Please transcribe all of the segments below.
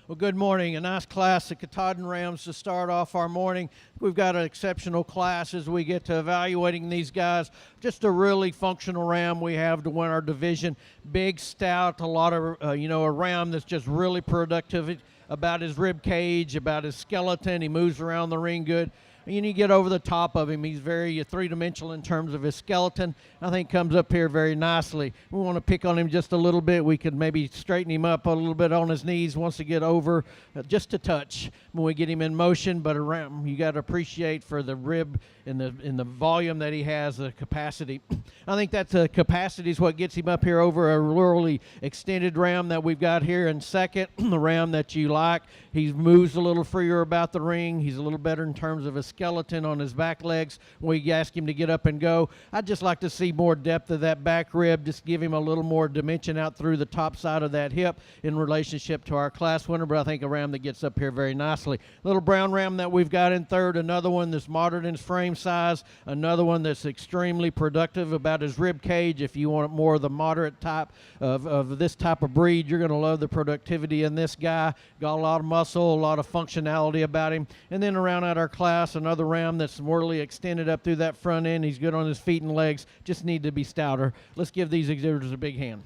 Well, good morning. A nice class of Katahdin Rams to start off our morning. We've got an exceptional class as we get to evaluating these guys. Just a really functional ram we have to win our division. Big, stout, a lot of, a ram that's just really productive about his rib cage, about his skeleton. He moves around the ring good. And you get over the top of him. He's very three-dimensional in terms of his skeleton. I think comes up here very nicely. We want to pick on him just a little bit. We could maybe straighten him up a little bit on his knees once to get over, just a touch when we get him in motion. But around, you got to appreciate for the rib and the volume that he has, the capacity. I think that the capacity is what gets him up here over a really extended ram that we've got here in second, the ram that you like. He moves a little freer about the ring. He's a little better in terms of his skeleton on his back legs when we ask him to get up and go. I'd just like to see more depth of that back rib, just give him a little more dimension out through the top side of that hip in relationship to our class winner, but I think a ram that gets up here very nicely. Little brown ram that we've got in third, another one that's moderate in frame size, another one that's extremely productive about his rib cage. If you want more of the moderate type of this type of breed, you're going to love the productivity in this guy. Got a lot of muscle, a lot of functionality about him. And then around out our class, another ram that's morally extended up through that front end. He's good on his feet and legs, just need to be stouter. Let's give these exhibitors a big hand.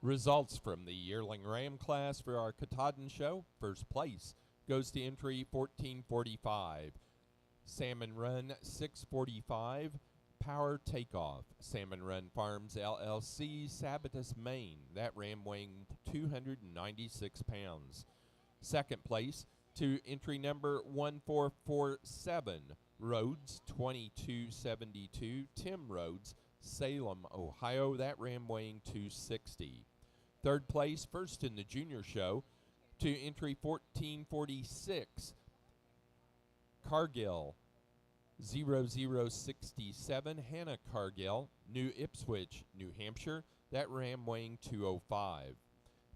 Results from the yearling ram class for our Katahdin show. First place goes to entry 1445. Salmon Run 645. Power Takeoff. Salmon Run Farms LLC, Sabatus, Maine. That ram weighing 296 pounds. Second place to entry number 1447. Rhodes 2272. Tim Rhodes, Salem, Ohio. That ram weighing 260. Third place, first in the junior show, to entry 1446. Cargill 0067. Hannah Cargill, New Ipswich, New Hampshire. That ram weighing 205.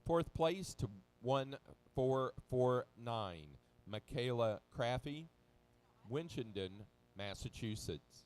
Fourth place to 1449. Michaela Craffey, Winchendon, Massachusetts.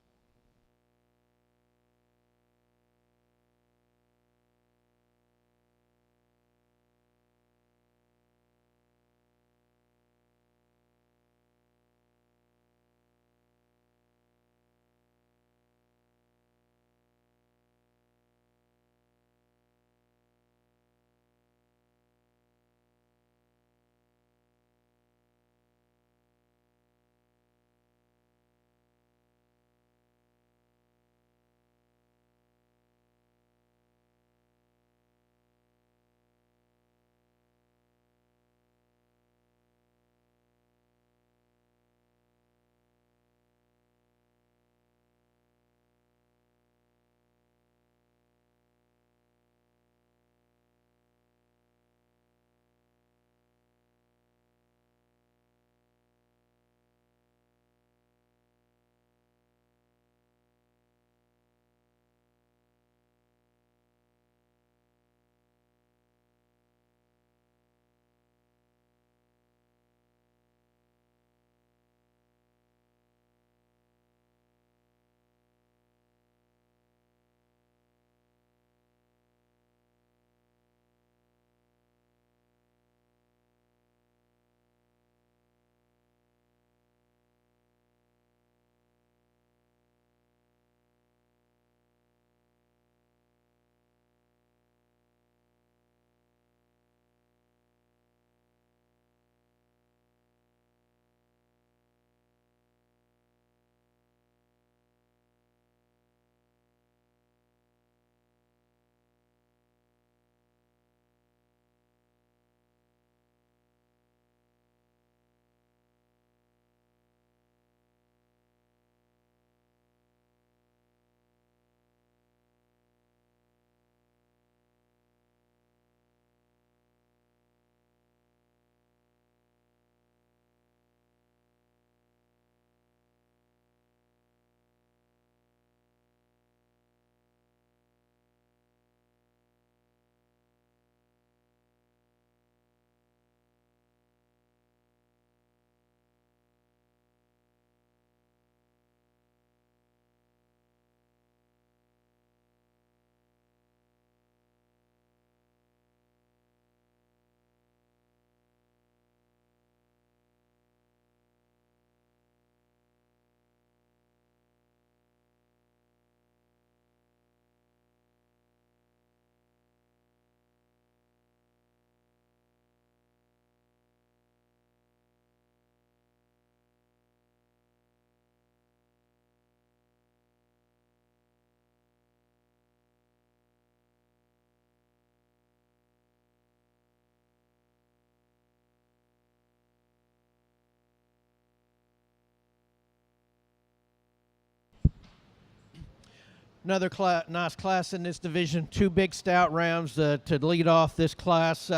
Another nice class in this division. Two big stout rams to lead off this class.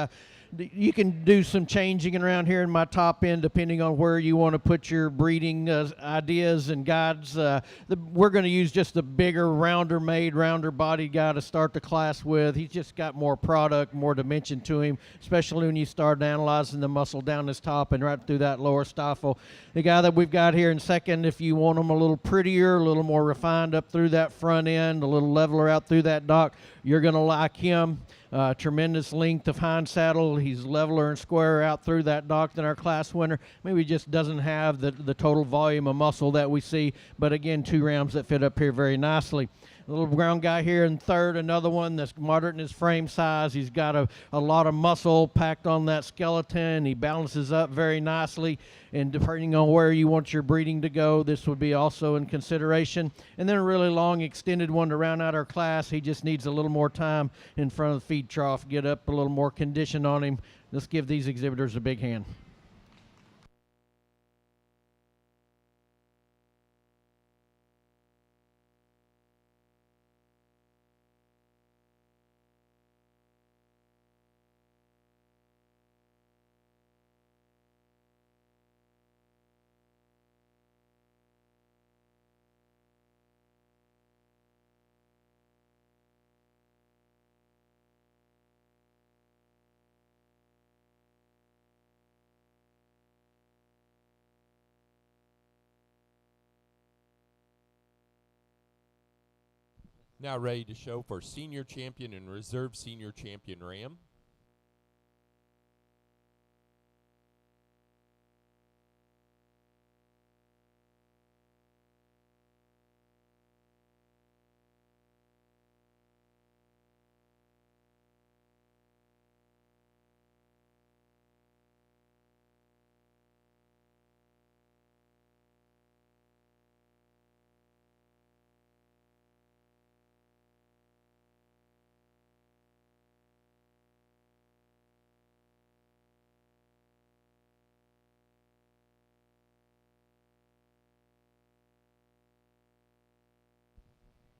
You can do some changing around here in my top end depending on where you want to put your breeding ideas and guides. We're going to use just the bigger, rounder bodied guy to start the class with. He's just got more product, more dimension to him, especially when you start analyzing the muscle down his top and right through that lower stifle. The guy that we've got here in second, if you want him a little prettier, a little more refined up through that front end, a little leveler out through that dock, you're going to like him. Tremendous length of hind saddle. He's leveler and squarer out through that dock than our class winner. Maybe just doesn't have the total volume of muscle that we see, but again, two rams that fit up here very nicely. A little brown guy here in third, another one that's moderate in his frame size. He's got a lot of muscle packed on that skeleton. He balances up very nicely, and depending on where you want your breeding to go, this would be also in consideration. And then a really long extended one to round out our class. He just needs a little more time in front of the feed trough, get up a little more condition on him. Let's give these exhibitors a big hand. Now ready to show for senior champion and reserve senior champion ram.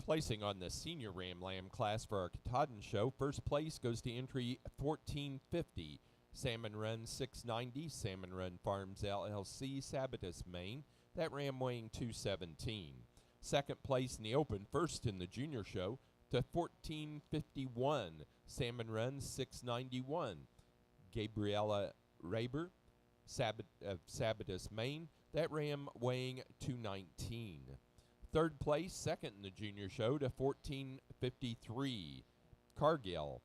Placing on the senior ram lamb class for our Katahdin show, first place goes to entry 1450. Salmon Run 690, Salmon Run Farms LLC, Sabatus, Maine. That ram weighing 217. Second place in the open, first in the junior show, to 1451. Salmon Run 691. Gabriella Raber, Sabatus, Maine. That ram weighing 219. Third place, second in the junior show, to 1453. Cargill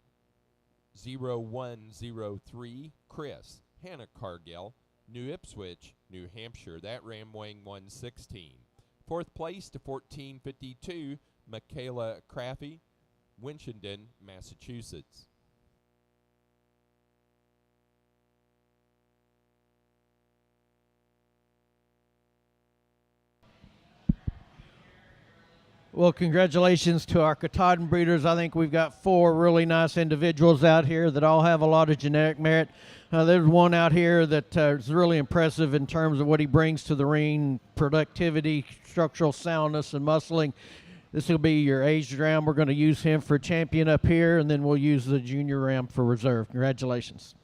0103. Chris, Hannah Cargill, New Ipswich, New Hampshire. That ram weighing 116. Fourth place to 1452. Michaela Craffey, Winchendon, Massachusetts. Well, congratulations to our Katahdin breeders. I think we've got four really nice individuals out here that all have a lot of genetic merit. There's one out here that is really impressive in terms of what he brings to the ring, productivity, structural soundness, and muscling. This will be your aged ram. We're going to use him for champion up here, and then we'll use the junior ram for reserve. Congratulations.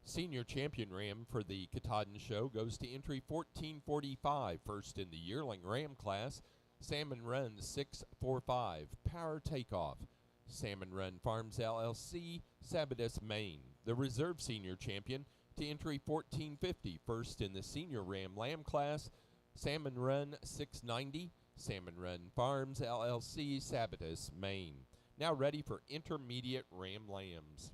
Senior champion ram for the Katahdin show goes to entry 1445, first in the yearling ram class. Salmon Run 645, Power Takeoff. Salmon Run Farms LLC, Sabatus, Maine. The reserve senior champion to entry 1450, first in the senior ram lamb class. Salmon Run 690, Salmon Run Farms LLC, Sabatus, Maine. Now ready for intermediate ram lambs.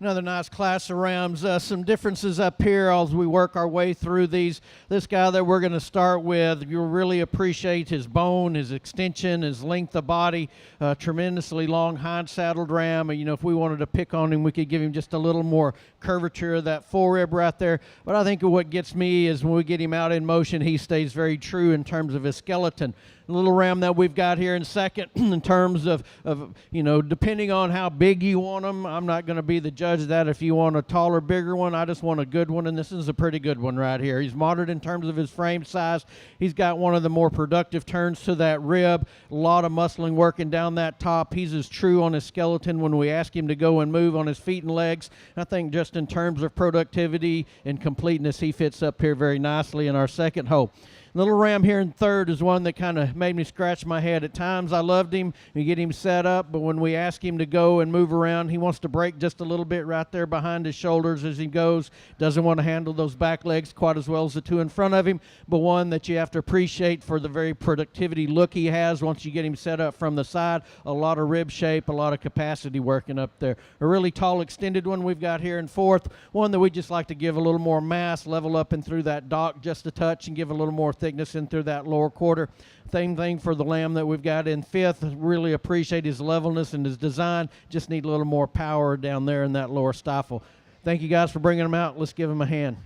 Another nice class of rams. Some differences up here as we work our way through these. This guy that we're going to start with, you'll really appreciate his bone, his extension, his length of body. Tremendously long hind-saddled ram. You know, if we wanted to pick on him, we could give him just a little more curvature of that forerib right there. But I think what gets me is when we get him out in motion, he stays very true in terms of his skeleton. The little ram that we've got here in second, in terms of you know, depending on how big you want them, I'm not going to be the judge of that. If you want a taller, bigger one, I just want a good one, and this is a pretty good one right here. He's moderate in terms of his frame size. He's got one of the more productive turns to that rib, a lot of muscling working down that top. He's as true on his skeleton when we ask him to go and move on his feet and legs. I think just in terms of productivity and completeness, he fits up here very nicely in our second hole. Little ram here in third is one that kind of made me scratch my head. At times I loved him. We get him set up, but when we ask him to go and move around, he wants to break just a little bit right there behind his shoulders as he goes. Doesn't want to handle those back legs quite as well as the two in front of him, but one that you have to appreciate for the very productivity look he has once you get him set up from the side. A lot of rib shape, a lot of capacity working up there. A really tall, extended one we've got here in fourth, one that we just like to give a little more mass, level up and through that dock just a touch and give a little more thickness in through that lower quarter. Same thing for the lamb that we've got in fifth. Really appreciate his levelness and his design. Just need a little more power down there in that lower stifle. Thank you guys for bringing him out. Let's give him a hand.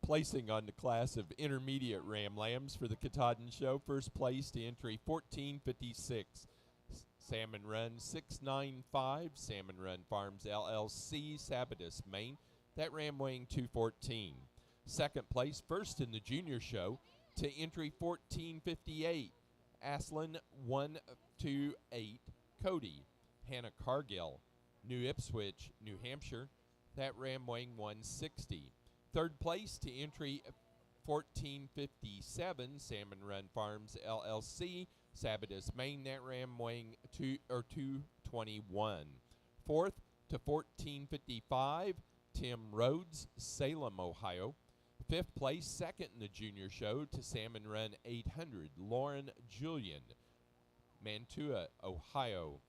Placing on the class of intermediate ram lambs for the Katahdin Show. First place to entry 1456. Salmon Run 695. Salmon Run Farms LLC, Sabatus, Maine. That ram weighing 214. Second place, first in the junior show, to entry 1458. Aslan 128. Cody. Hannah Cargill, New Ipswich, New Hampshire. That ram weighing 160. Third place to entry 1457, Salmon Run Farms LLC, Sabatus, Maine. That ram weighing 221. Fourth to 1455, Tim Rhodes, Salem, Ohio. fifth place, second in the junior show to Salmon Run 800, Lauren Julian, Mantua, Ohio.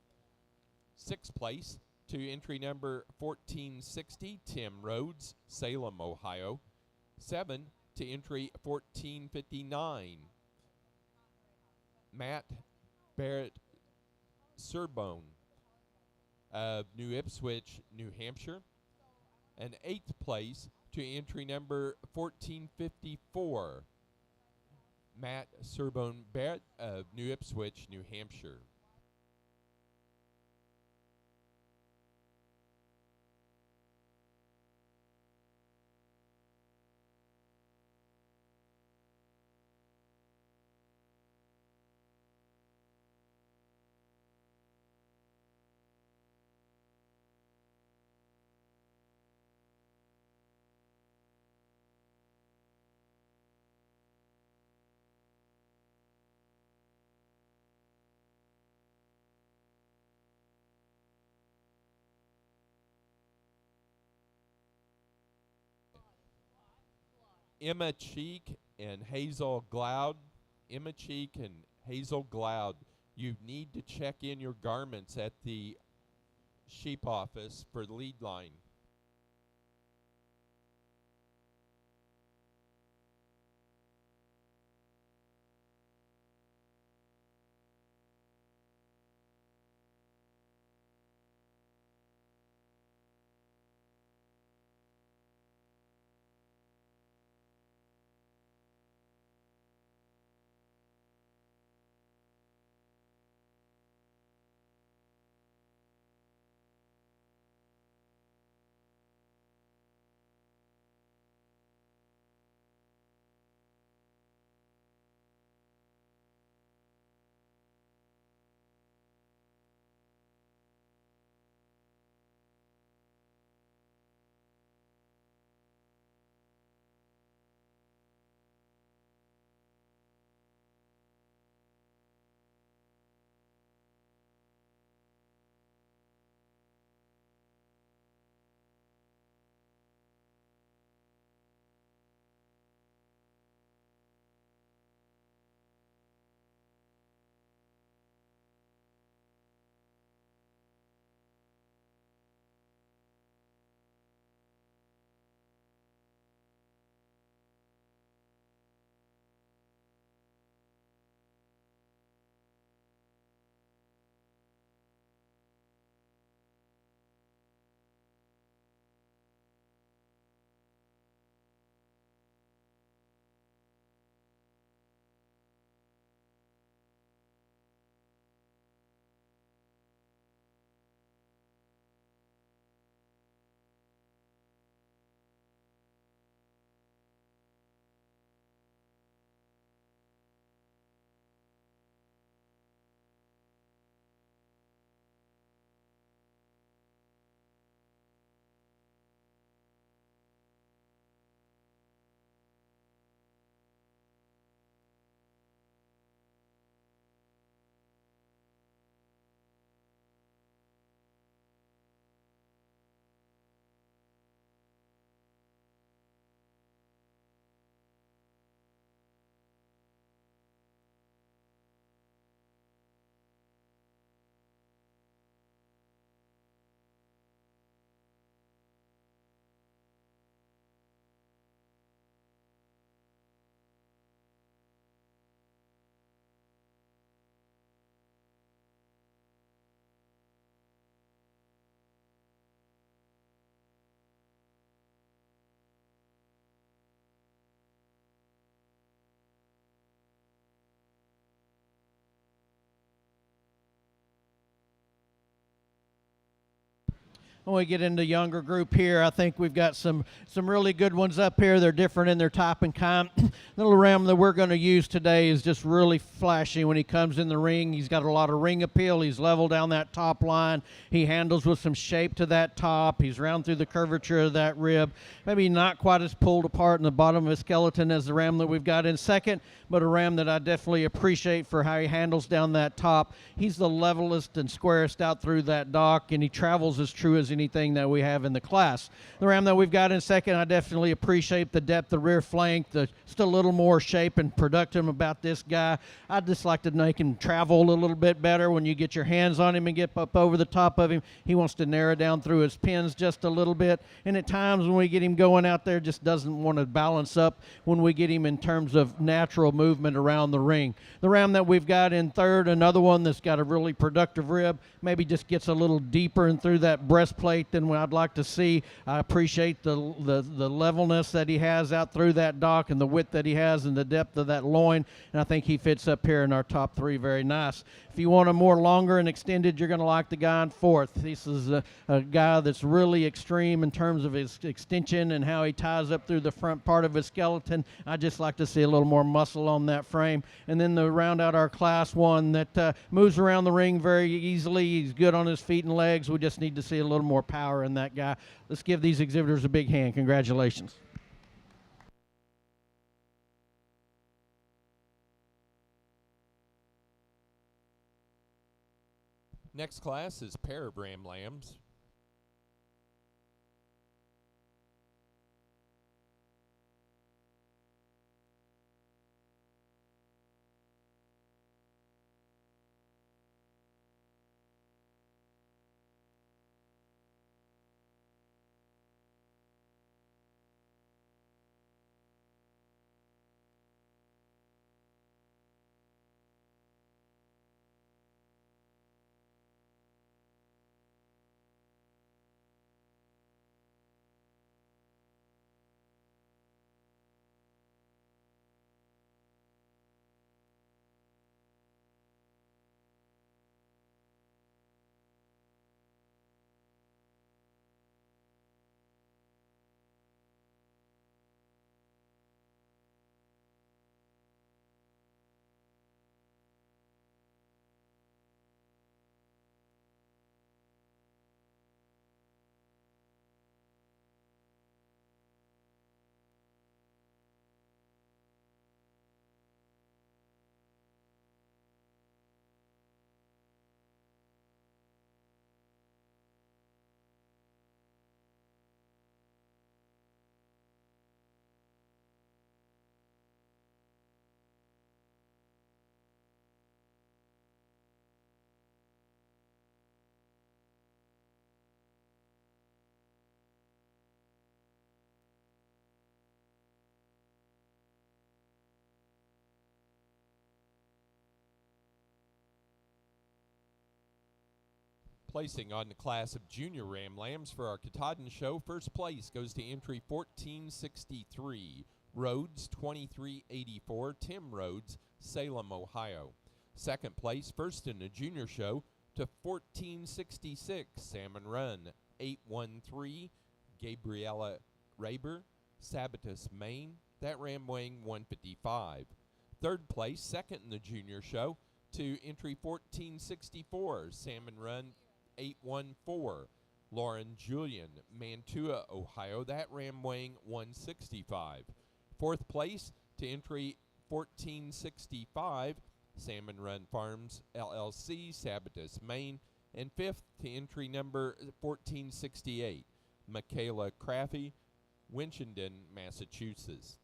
Sixth place to entry number 1460, Tim Rhodes, Salem, Ohio. 7 to entry 1459, Matt Barrett Surbone of New Ipswich, New Hampshire. And 8th place to entry number 1454, Matt Surbone Barrett of New Ipswich, New Hampshire. Emma Cheek and Hazel Gloud. Emma Cheek and Hazel Gloud, you need to check in your garments at the sheep office for the lead line. When we get into younger group here, I think we've got some really good ones up here. They're different in their type and kind. The little ram that we're going to use today is just really flashy when he comes in the ring. He's got a lot of ring appeal. He's level down that top line. He handles with some shape to that top. He's round through the curvature of that rib. Maybe not quite as pulled apart in the bottom of his skeleton as the ram that we've got in second, but a ram that I definitely appreciate for how he handles down that top. He's the levelest and squarest out through that dock, and he travels as true as anything that we have in the class. The ram that we've got in second, I definitely appreciate the depth of rear flank, just a little more shape and production about this guy. I'd just like to make him travel a little bit better when you get your hands on him and get up over the top of him. He wants to narrow down through his pins just a little bit, and at times when we get him going out there, just doesn't want to balance up when we get him in terms of natural movement around the ring. The ram that we've got in third, another one that's got a really productive rib, maybe just gets a little deeper and through that breastplate than what I'd like to see. I appreciate the levelness that he has out through that dock and the width that he has and the depth of that loin, and I think he fits up here in our top three very nice. If you want a more longer and extended, you're going to like the guy in fourth. This is a guy that's really extreme in terms of his extension and how he ties up through the front part of his skeleton. I just like to see a little more muscle on that frame. And then to round out our class one that moves around the ring very easily. He's good on his feet and legs. We just need to see a little more power in that guy. Let's give these exhibitors a big hand. Congratulations. Next class is pair of ram lambs. Placing on the class of junior ram lambs for our Katahdin show, first place goes to entry 1463, Rhodes 2384, Tim Rhodes, Salem, Ohio. Second place, first in the junior show, to 1466, Salmon Run 813, Gabriella Raber, Sabatus, Maine. That ram weighing 155. Third place, second in the junior show, to entry 1464, Salmon Run 814, Lauren Julian, Mantua, Ohio. That ram weighing 165. Fourth place to entry 1465, Salmon Run Farms LLC, Sabatus, Maine. And fifth to entry number 1468, Michaela Craffey, Winchendon, Massachusetts.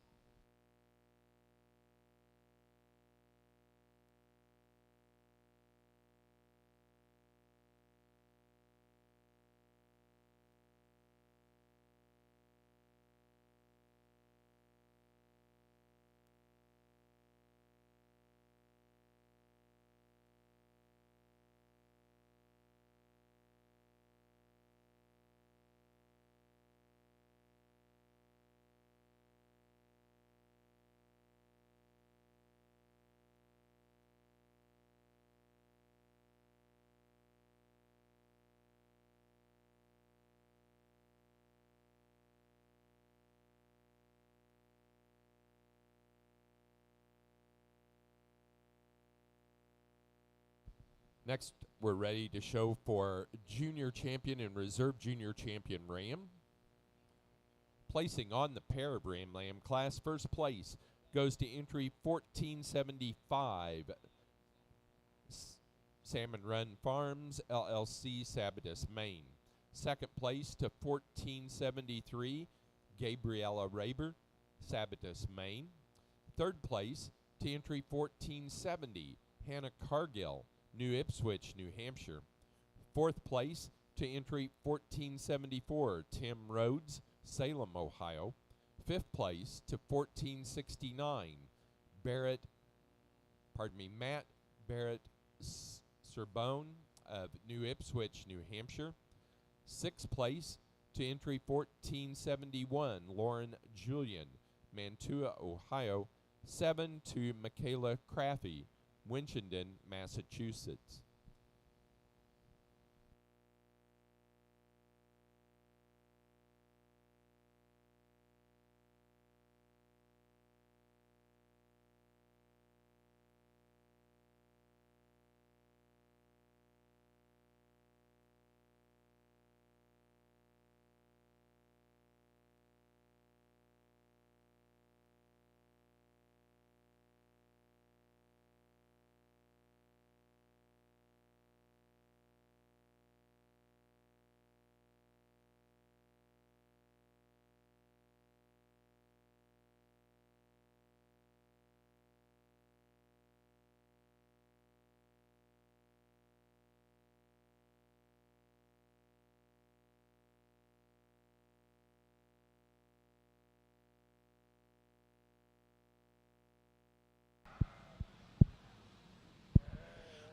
Next, we're ready to show for junior champion and reserve junior champion ram. Placing on the pair of ram lamb class, first place goes to entry 1475, Salmon Run Farms LLC, Sabatus, Maine. Second place to 1473, Gabriella Raber, Sabatus, Maine. Third place to entry 1470, Hannah Cargill, New Ipswich, New Hampshire. Fourth place to entry 1474, Tim Rhodes, Salem, Ohio. Fifth place to 1469, Matt Barrett Serbone of New Ipswich, New Hampshire. Sixth place to entry 1471, Lauren Julian, Mantua, Ohio. 7 to Michaela Craffey, Winchendon, Massachusetts.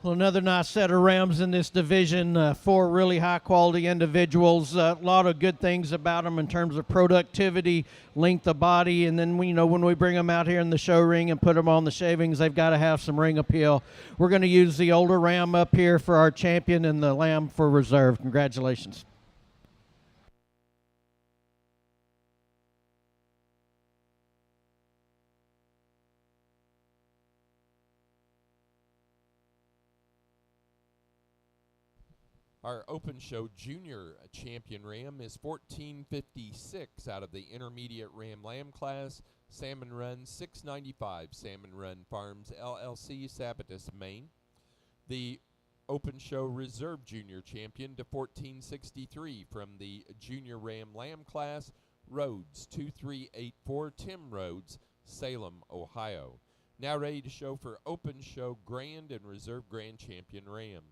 Well, another nice set of rams in this division. Four really high-quality individuals. A lot of good things about them in terms of productivity, length of body, and then when we bring them out here in the show ring and put them on the shavings, they've got to have some ring appeal. We're going to use the older ram up here for our champion and the lamb for reserve. Congratulations. Our Open Show Junior Champion Ram is 1456 out of the Intermediate Ram Lamb class. Salmon Run 695, Salmon Run Farms LLC, Sabatus, Maine. The Open Show Reserve Junior Champion to 1463 from the Junior Ram Lamb class, Rhodes 2384, Tim Rhodes, Salem, Ohio. Now ready to show for Open Show Grand and Reserve Grand Champion Ram.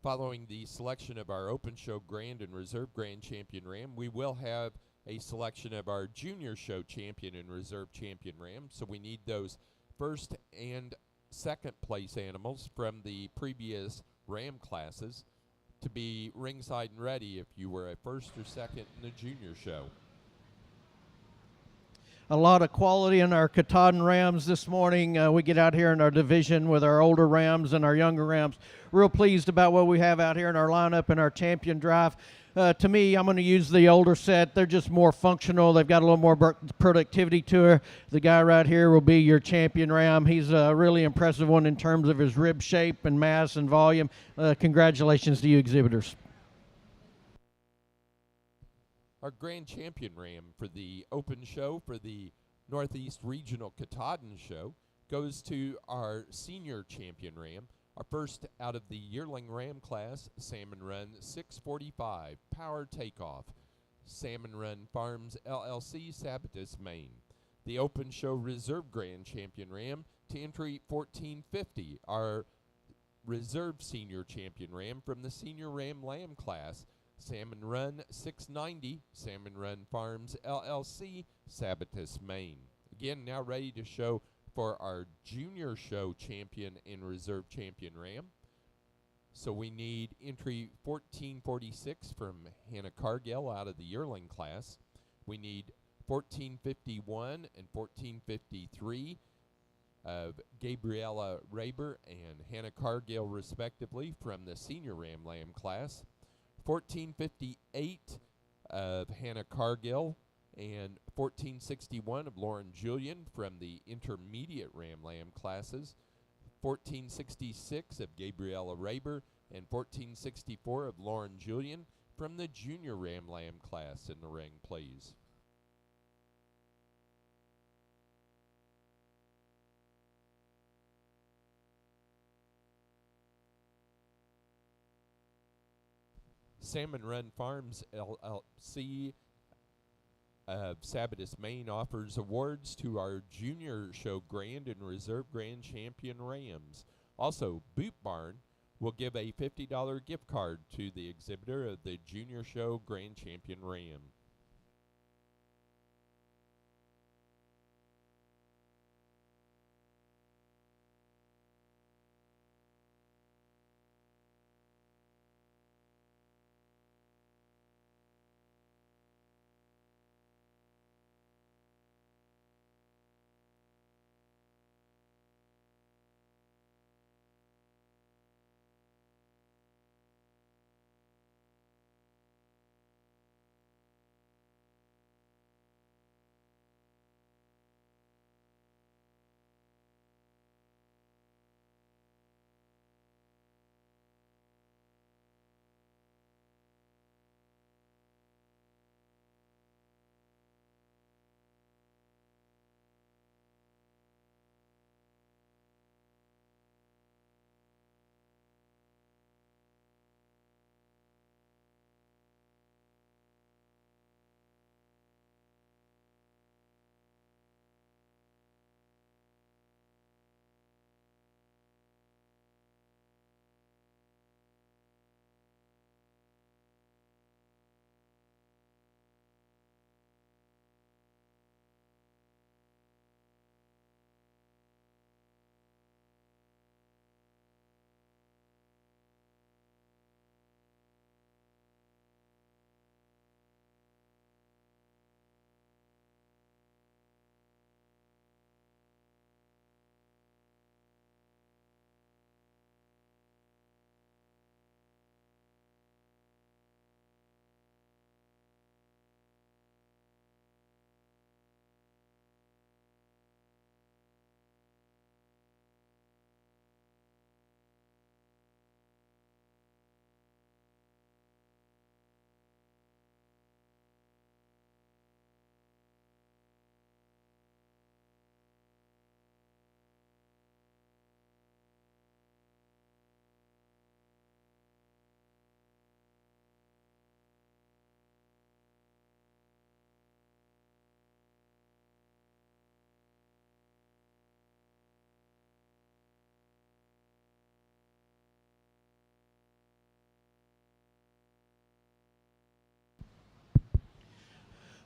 Following the selection of our Open Show Grand and Reserve Grand Champion Ram, we will have a selection of our Junior Show Champion and Reserve Champion Ram. So we need those first and second place animals from the previous Ram classes to be ringside and ready if you were a first or second in the Junior Show. A lot of quality in our Katahdin Rams this morning. We get out here in our division with our older Rams and our younger Rams. Real pleased about what we have out here in our lineup and our champion drive. To me, I'm going to use the older set. They're just more functional. They've got a little more productivity to her. The guy right here will be your champion Ram. He's a really impressive one in terms of his rib shape and mass and volume. Congratulations to you exhibitors. Our grand champion ram for the open show for the Northeast Regional Katahdin Show goes to our senior champion ram, our first out of the yearling ram class, Salmon Run 645, Power Takeoff, Salmon Run Farms LLC, Sabatis, Maine. The open show reserve grand champion ram to entry 1450, our reserve senior champion ram from the senior ram lamb class, Salmon Run 690, Salmon Run Farms LLC, Sabatis, Maine. Again, now ready to show for our junior show champion and reserve champion ram. So we need entry 1446 from Hannah Cargill out of the yearling class. We need 1451 and 1453 of Gabriella Raber and Hannah Cargill, respectively, from the senior ram lamb class. 1458 of Hannah Cargill and 1461 of Lauren Julian from the intermediate ram lamb classes. 1466 of Gabriella Raber and 1464 of Lauren Julian from the junior ram lamb class in the ring, please. Salmon Run Farms LLC of Sabatis, Maine offers awards to our junior show grand and reserve grand champion rams. Also, Boot Barn will give a $50 gift card to the exhibitor of the junior show grand champion ram.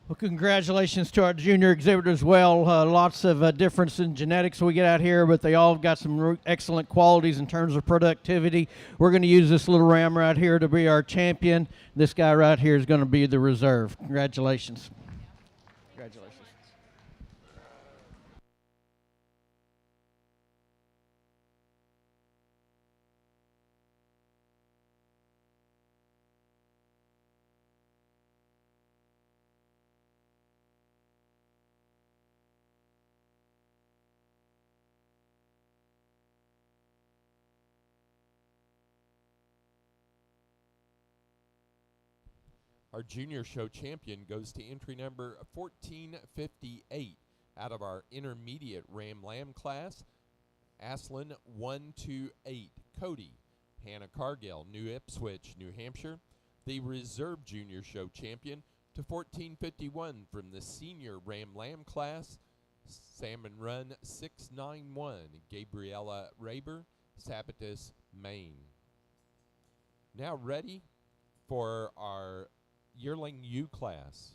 Well, congratulations to our junior exhibitors as well. Lots of difference in genetics we get out here, but they all got some excellent qualities in terms of productivity. We're going to use this little ram right here to be our champion. This guy right here is going to be the reserve. Congratulations. Congratulations. Our junior show champion goes to entry number 1458 out of our intermediate Ram Lamb class, Aslan 128, Cody, Hannah Cargill, New Ipswich, New Hampshire. The reserve junior show champion to 1451 from the senior Ram Lamb class, Salmon Run 691, Gabriella Raber, Sabatus, Maine. Now ready for our yearling U class.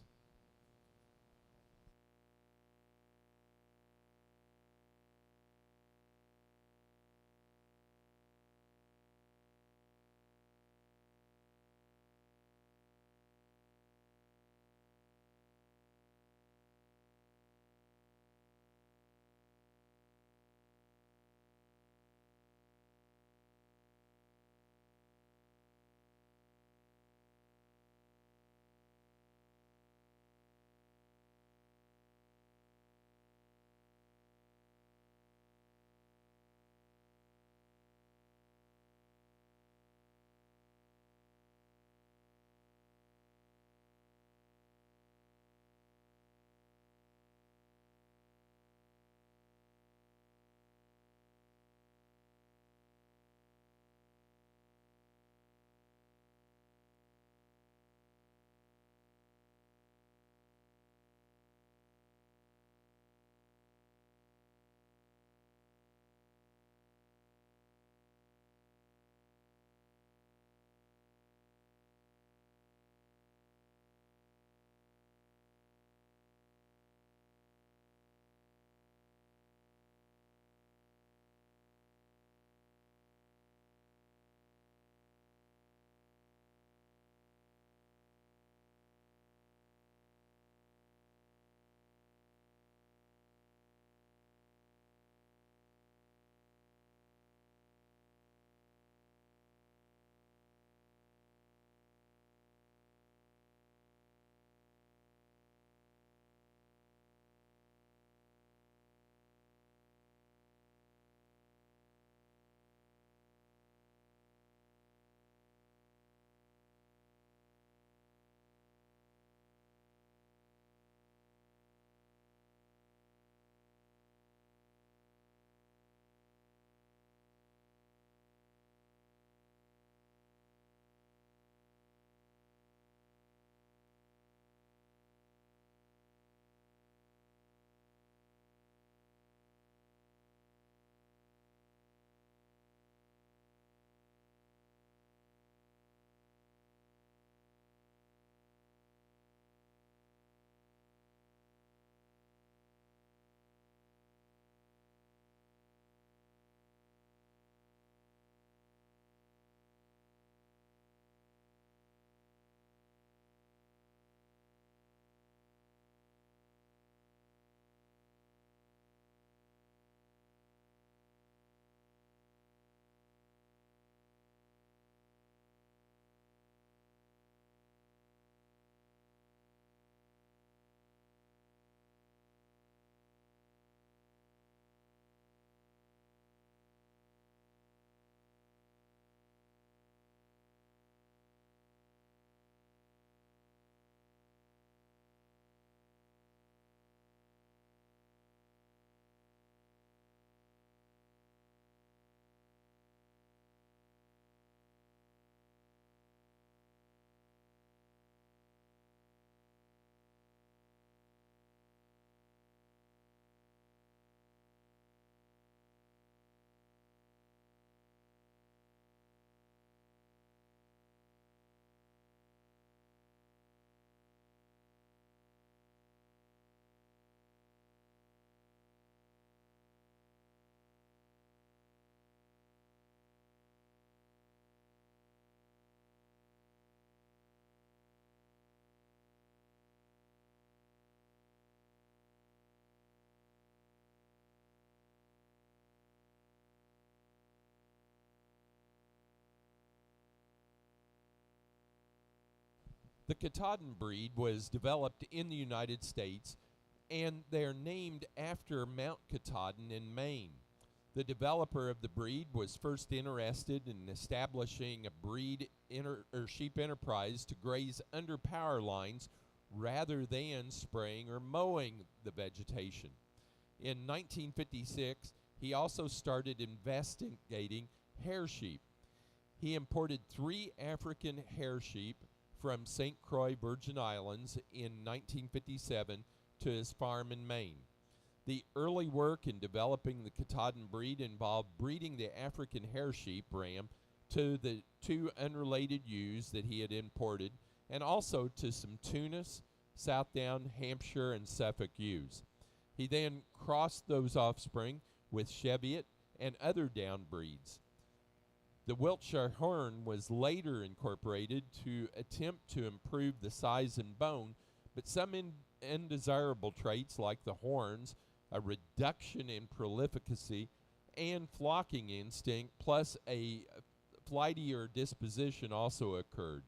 The Katahdin breed was developed in the United States, and they're named after Mount Katahdin in Maine. The developer of the breed was first interested in establishing a sheep enterprise to graze under power lines rather than spraying or mowing the vegetation. In 1956, he also started investigating hair sheep. He imported 3 African hair sheep from St. Croix Virgin Islands in 1957 to his farm in Maine. The early work in developing the Katahdin breed involved breeding the African hair sheep ram to the 2 unrelated ewes that he had imported, and also to some Tunis, Southdown, Hampshire, and Suffolk ewes. He then crossed those offspring with Cheviot and other down breeds. The Wiltshire Horn was later incorporated to attempt to improve the size and bone, but some undesirable traits like the horns, a reduction in prolificacy, and flocking instinct, plus a flightier disposition also occurred.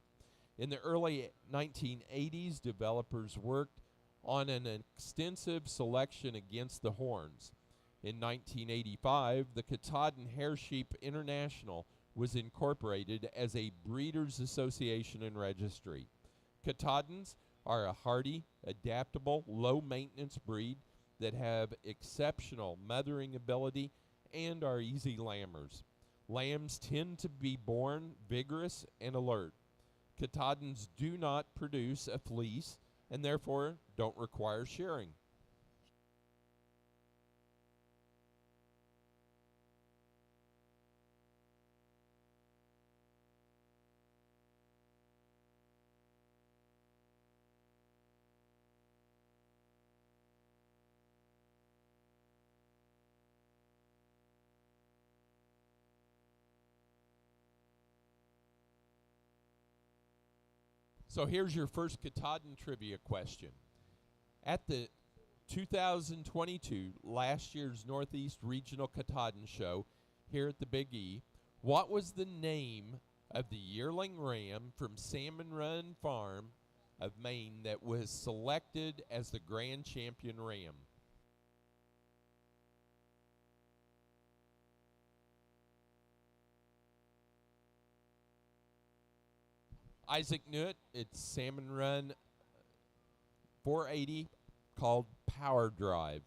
In the early 1980s, developers worked on an extensive selection against the horns. In 1985, the Katahdin Hair Sheep International was incorporated as a breeders' association and registry. Katahdins are a hardy, adaptable, low-maintenance breed that have exceptional mothering ability and are easy lambers. Lambs tend to be born vigorous and alert. Katahdins do not produce a fleece and therefore don't require shearing. So here's your first Katahdin trivia question. At the 2022, last year's Northeast Regional Katahdin Show here at the Big E, what was the name of the yearling ram from Salmon Run Farm of Maine that was selected as the grand champion ram? Isaac Nutt, it's Salmon Run 480 called Power Drive.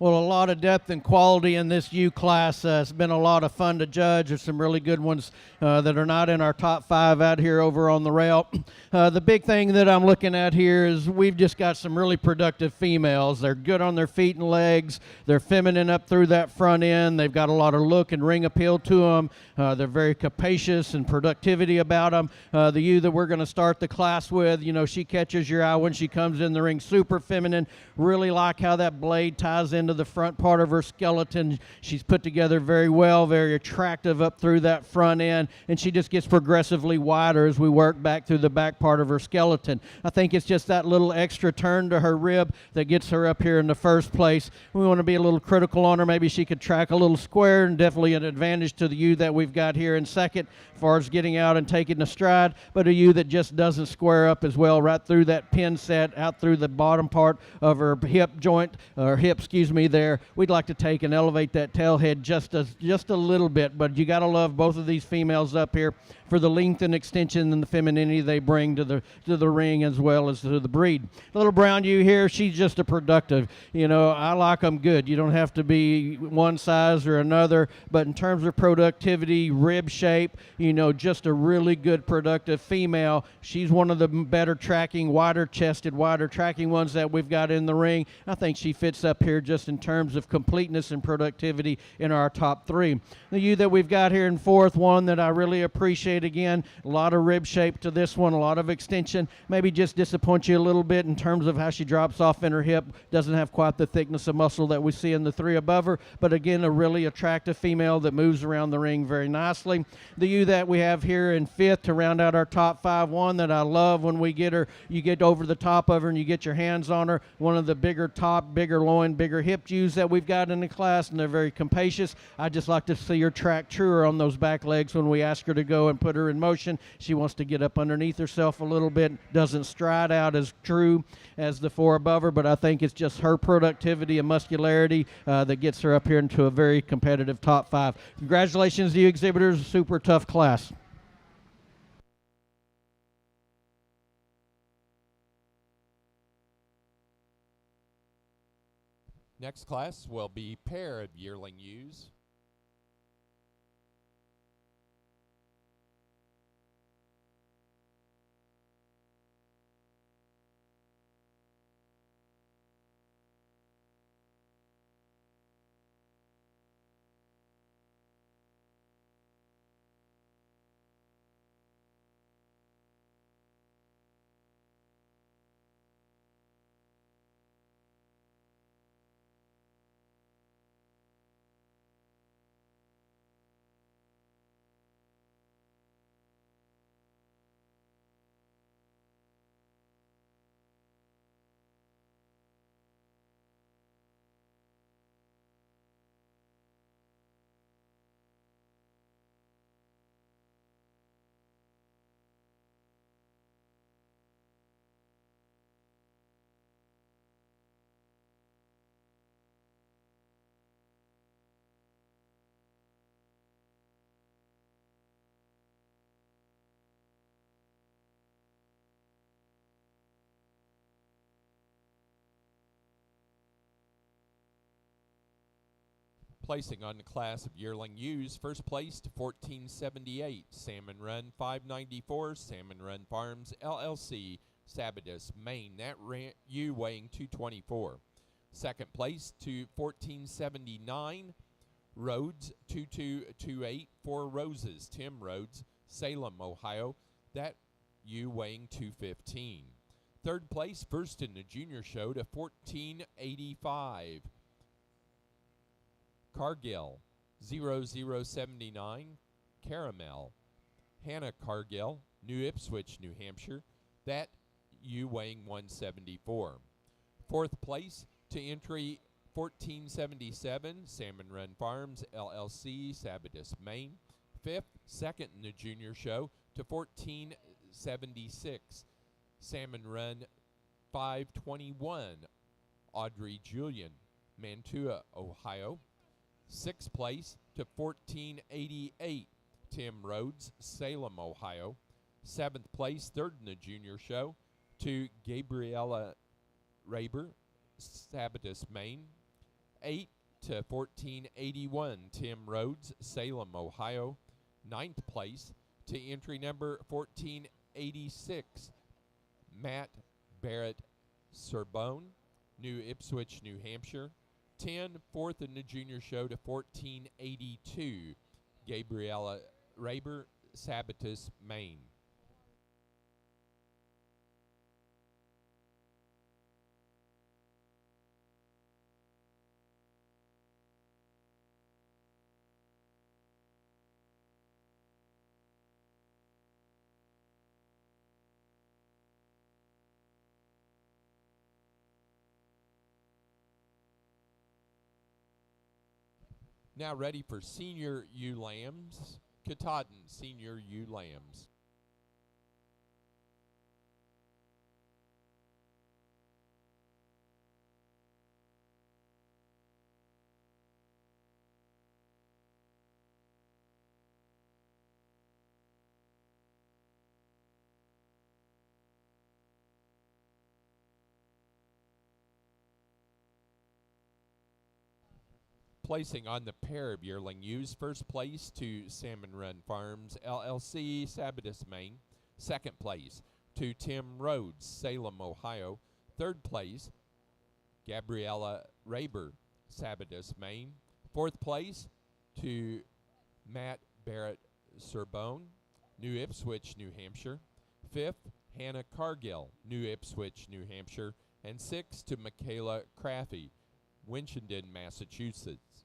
Well, a lot of depth and quality in this U class. It's been a lot of fun to judge. There's some really good ones that are not in our top 5 out here over on the rail. The big thing that I'm looking at here is we've just got some really productive females. They're good on their feet and legs. They're feminine up through that front end. They've got a lot of look and ring appeal to them. They're very capacious and productivity about them. The ewe that we're going to start the class with, she catches your eye when she comes in the ring. Super feminine. Really like how that blade ties into the front part of her skeleton. She's put together very well, very attractive up through that front end, and she just gets progressively wider as we work back through the back part of her skeleton. I think it's just that little extra turn to her rib that gets her up here in the first place. We want to be a little critical on her. Maybe she could track a little square, and definitely an advantage to the ewe that we've got here in second as far as getting out and taking the stride, but a ewe that just doesn't square up as well right through that pin set, out through the bottom part of her hip joint, or hip, there. We'd like to take and elevate that tail head just a little bit, but you got to love both of these females up here for the length and extension and the femininity they bring to the ring as well as to the breed. Little brown ewe here, she's just a productive. I like them good. You don't have to be one size or another, but in terms of productivity, rib shape, just a really good productive female. She's one of the better tracking, wider chested, wider tracking ones that we've got in the ring. I think she fits up here just in terms of completeness and productivity in our top 3. The ewe that we've got here in fourth, one that I really appreciate. Again, a lot of rib shape to this one, a lot of extension. Maybe just disappoint you a little bit in terms of how she drops off in her hip. Doesn't have quite the thickness of muscle that we see in the 3 above her, but again, a really attractive female that moves around the ring very nicely. The ewe that we have here in fifth to round out our top 5, one that I love when we get her, you get over the top of her and you get your hands on her, one of the bigger top, bigger loin, bigger hip ewes that we've got in the class, and they're very capacious. I just like to see her track truer on those back legs when we ask her to go and put her in motion. She wants to get up underneath herself a little bit, doesn't stride out as true as the 4 above her, but I think it's just her productivity and muscularity that gets her up here into a very competitive top 5. Congratulations to you exhibitors, super tough class. Next class will be pair of yearling ewes. Placing on the class of yearling ewes, first place to 1478, Salmon Run 594, Salmon Run Farms, LLC, Sabatus, Maine. That ewe weighing 224. Second place to 1479, Rhodes 2228, Four Roses, Tim Rhodes, Salem, Ohio. That ewe weighing 215. Third place, first in the junior show, to 1485. Cargill 0079, Caramel, Hannah Cargill, New Ipswich, New Hampshire. That ewe weighing 174. Fourth place to entry 1477, Salmon Run Farms, LLC, Sabatus, Maine. Fifth, second in the junior show to 1476, Salmon Run 521, Audrey Julian, Mantua, Ohio. Sixth place to 1488, Tim Rhodes, Salem, Ohio. Seventh place, third in the junior show, to Gabriella Raber, Sabatus, Maine. 8 to 1481, Tim Rhodes, Salem, Ohio. 9th place to entry number 1486, Matt Barrett Sorbonne, New Ipswich, New Hampshire. 10, fourth in the junior show to 1482, Gabriella Raber, Sabatus, Maine. Now ready for Senior ewe lambs, Katahdin Senior ewe lambs. Placing on the pair of yearling ewes, first place to Salmon Run Farms, LLC, Sabatus, Maine. Second place to Tim Rhodes, Salem, Ohio. Third place, Gabriella Raber, Sabatus, Maine. Fourth place to Matt Barrett Sorbonne, New Ipswich, New Hampshire. Fifth, Hannah Cargill, New Ipswich, New Hampshire. And sixth to Michaela Craffey, Winchendon, Massachusetts.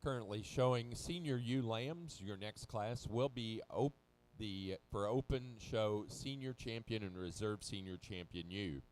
Currently showing Senior ewe lambs. Your next class will be for open show Senior Champion and Reserve Senior Champion ewe.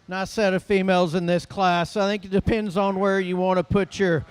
Nice set of females in this class. I think it depends on where you want to put your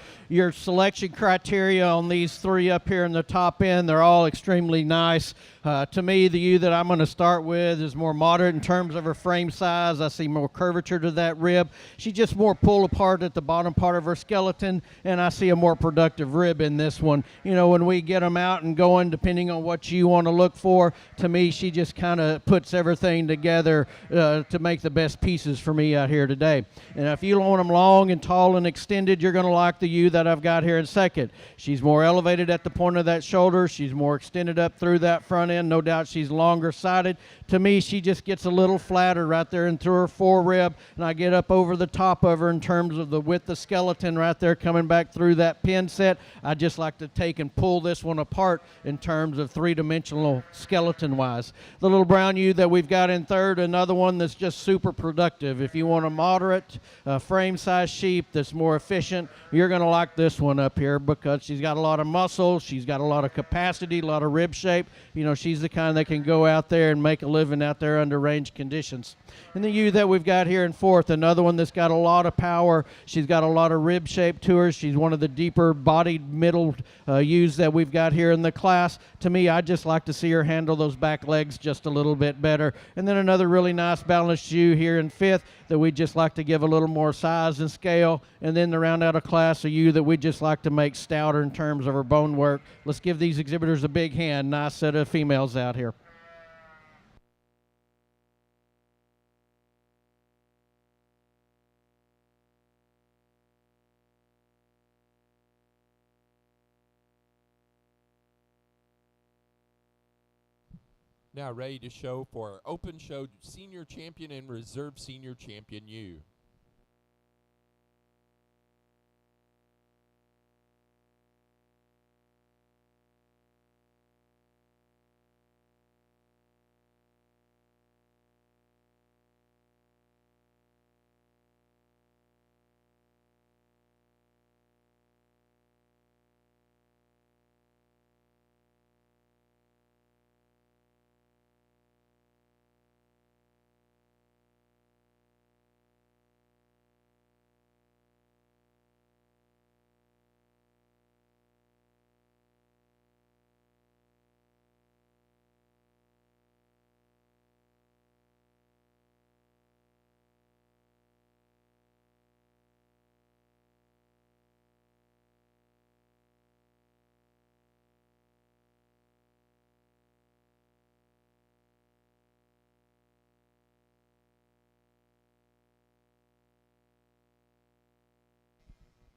selection criteria on these three up here in the top end. They're all extremely nice. To me, the ewe that I'm going to start with is more moderate in terms of her frame size. I see more curvature to that rib. She's just more pull apart at the bottom part of her skeleton, and I see a more productive rib in this one. You know, when we get them out and going, depending on what you want to look for, to me, she just kind of puts everything together to make the best pieces for me out here today. And if you want them long and tall and extended, you're going to like the ewe that I've got here in second. She's more elevated at the point of that shoulder. She's more extended up through that front end. No doubt she's longer sided. To me, she just gets a little flatter right there and through her forerib, and I get up over the top of her in terms of the width of skeleton right there coming back through that pin set. I just like to take and pull this one apart in terms of three-dimensional skeleton-wise. The little brown ewe that we've got in third, another one that's just super productive. If you want a moderate frame-size sheep that's more efficient, you're going to like this one up here because she's got a lot of muscle, she's got a lot of capacity, a lot of rib shape. You know, she's the kind that can go out there and make a living out there under range conditions. And the ewe that we've got here in fourth, another one that's got a lot of power. She's got a lot of rib shape to her. She's one of the deeper bodied middle ewes that we've got here in the class. To me, I just like to see her handle those back legs just a little bit better. And then another really nice balanced ewe here in fifth that we just like to give a little more size and scale. And then to round out a class, a ewe that we just like to make stouter in terms of her bone work. Let's give these exhibitors a big hand. Nice set of females out here. Now ready to show for our Open Show Senior Champion and Reserve Senior Champion ewe.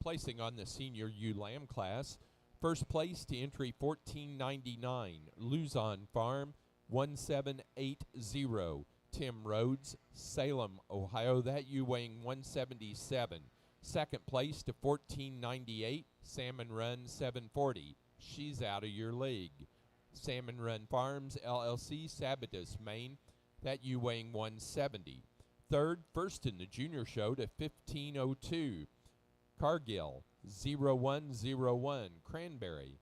Placing on the senior ewe lamb class, first place to entry 1499, Luzon Farm 1780, Tim Rhodes, Salem, Ohio, that ewe weighing 177. Second place to 1498, Salmon Run 740, she's out of your league. Salmon Run Farms LLC, Sabatus, Maine, that ewe weighing 170. Third, first in the junior show to 1502, Cargill 0101, Cranberry,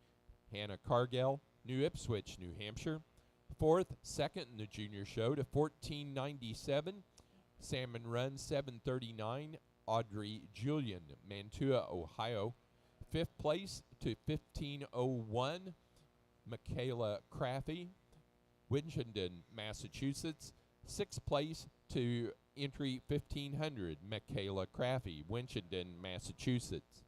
Hannah Cargill, New Ipswich, New Hampshire. Fourth, second in the junior show to 1497, Salmon Run 739, Audrey Julian, Mantua, Ohio. Fifth place to 1501, Michaela Craffey, Winchendon, Massachusetts. Sixth place to entry 1500, Michaela Craffey, Winchendon, Massachusetts.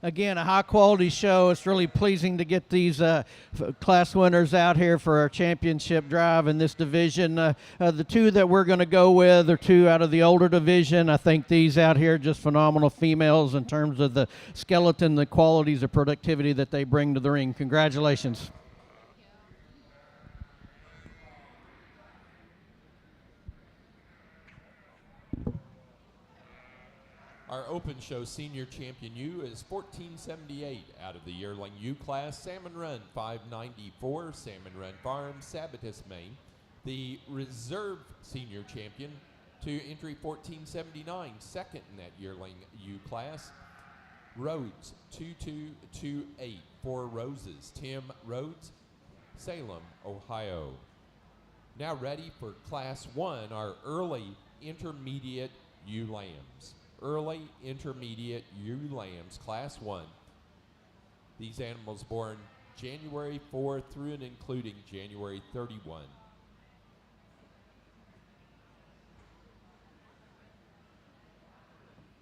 Again, a high-quality show. It's really pleasing to get these class winners out here for our championship drive in this division. The two that we're going to go with are two out of the older division. I think these out here are just phenomenal females in terms of the skeleton, the qualities of productivity that they bring to the ring. Congratulations. Our Open Show Senior Champion ewe is 1478 out of the yearling ewe class. Salmon Run 594, Salmon Run Farm, Sabatus, Maine. The Reserve Senior Champion To entry 1479, second in that yearling U class, Rhodes 2228 for Roses. Tim Rhodes, Salem, Ohio. Now ready for Class 1, our early intermediate ewe lambs. Early intermediate ewe lambs, Class 1. These animals born January 4 through and including January 31.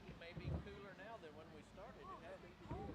It may be cooler now than when we started. It had to be.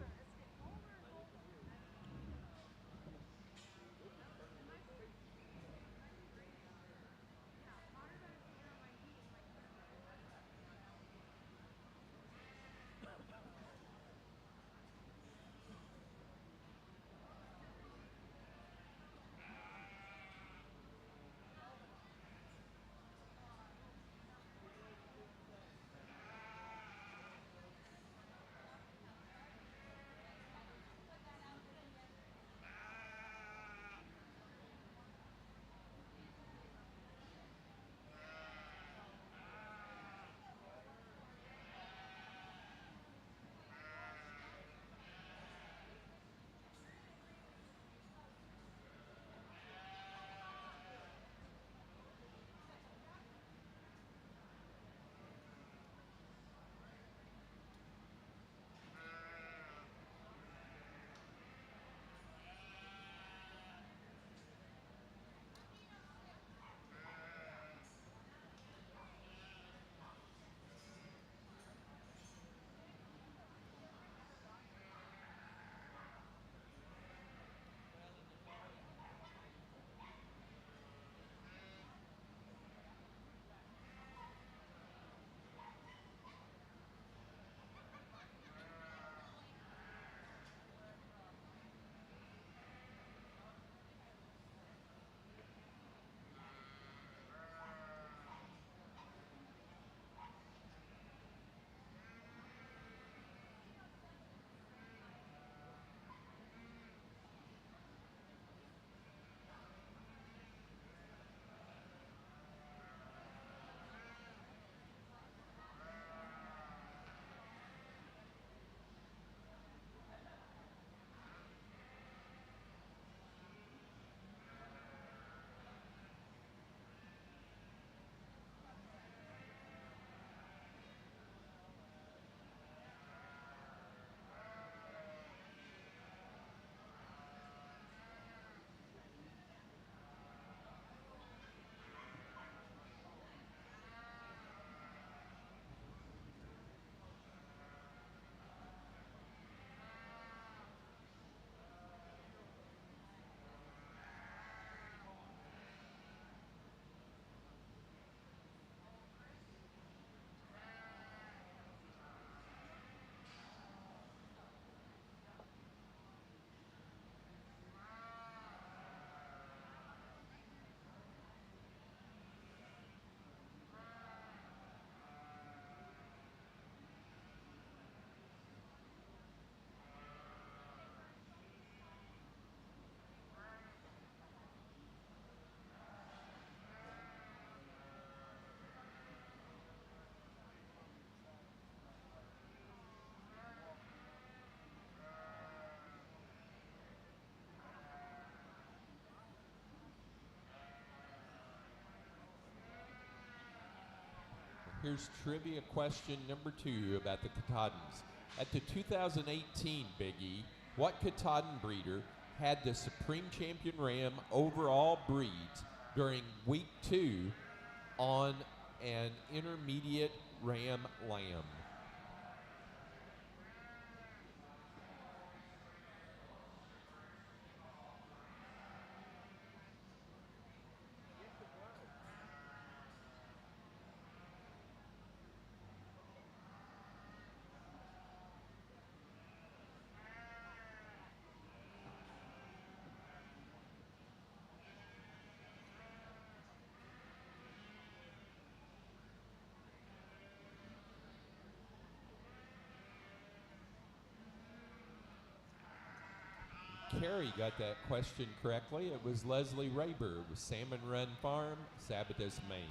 Here's trivia question number 2 about the Katahdins. At the 2018 Big E, what Katahdin breeder had the Supreme Champion Ram overall breeds during week 2 on an intermediate Ram lamb? Carrie got that question correctly. It was Leslie Rayber with Salmon Run Farm, Sabatos, Maine.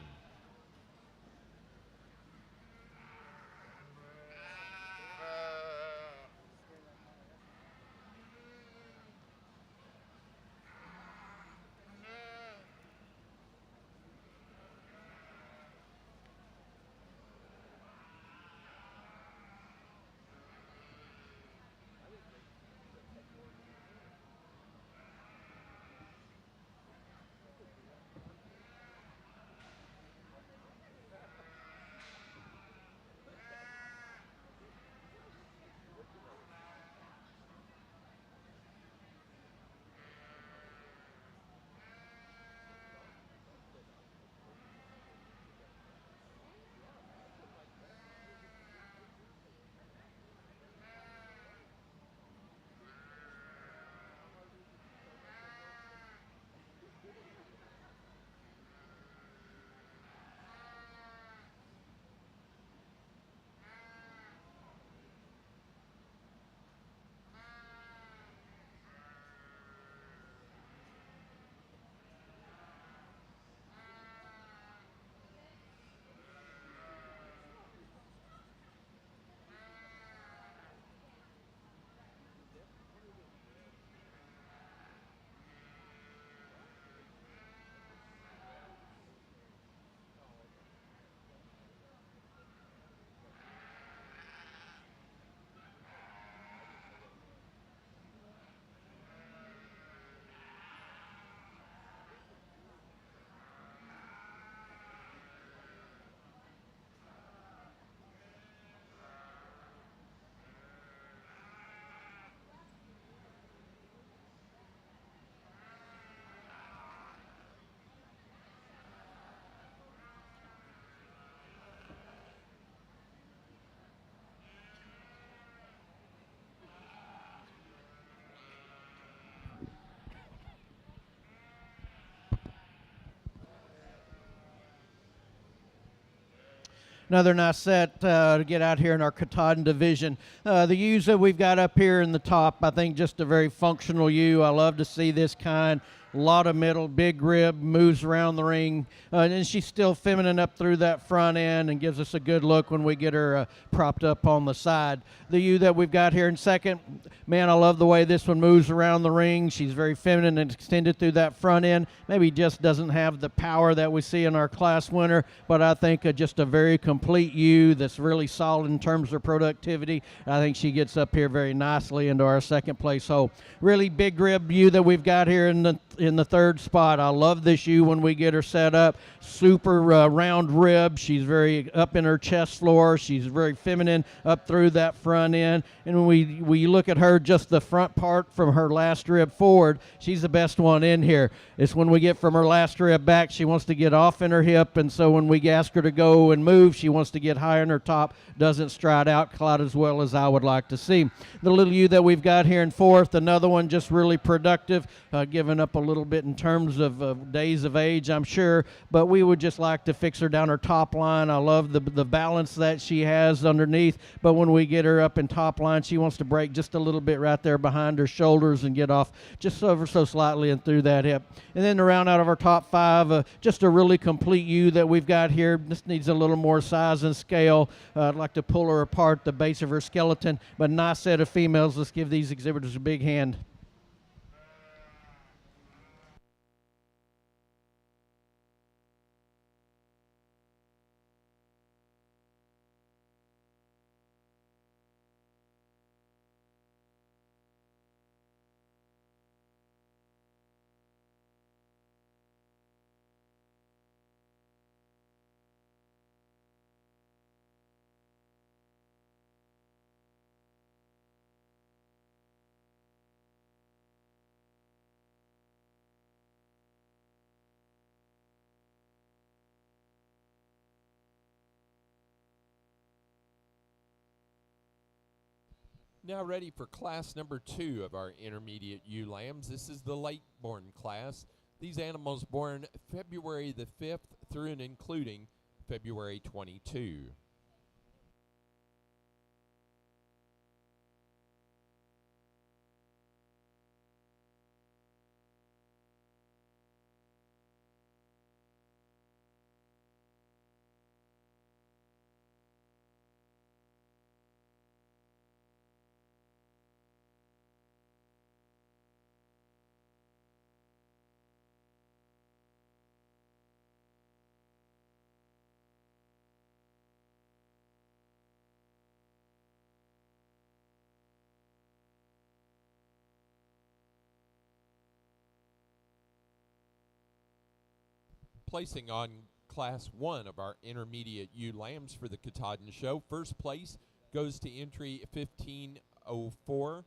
Another nice set to get out here in our Katahdin division. The ewes that we've got up here in the top, I think just a very functional ewe. I love to see this kind. A lot of middle, big rib, moves around the ring, and she's still feminine up through that front end and gives us a good look when we get her propped up on the side. The ewe that we've got here in second, man, I love the way this one moves around the ring. She's very feminine and extended through that front end. Maybe just doesn't have the power that we see in our class winner, but I think just a very complete ewe that's really solid in terms of productivity. I think she gets up here very nicely into our second place hole. Really big rib ewe that we've got here in the third spot. I love this ewe when we get her set up. Super round rib. She's very up in her chest floor. She's very feminine up through that front end. And when we look at her, just the front part from her last rib forward, she's the best one in here. It's when we get from her last rib back, she wants to get off in her hip, and so when we ask her to go and move, she wants to get higher in her top, doesn't stride out quite as well as I would like to see. The little ewe that we've got here in fourth, another one just really productive, giving up a little bit in terms of days of age, I'm sure, but we would just like to fix her down her top line. I love the balance that she has underneath, but when we get her up in top line, she wants to break just a little bit right there behind her shoulders and get off just ever so slightly and through that hip. And then to round out of our top five, just a really complete ewe that we've got here. This needs a little more size and scale. I'd like to pull her apart, the base of her skeleton, but nice set of females. Let's give these exhibitors a big hand. Now ready for class number 2 of our intermediate ewe lambs. This is the late-born class. These animals born February the 5th through and including February 22. Placing on class 1 of our intermediate ewe lambs for the Katahdin show. First place goes to entry 1504,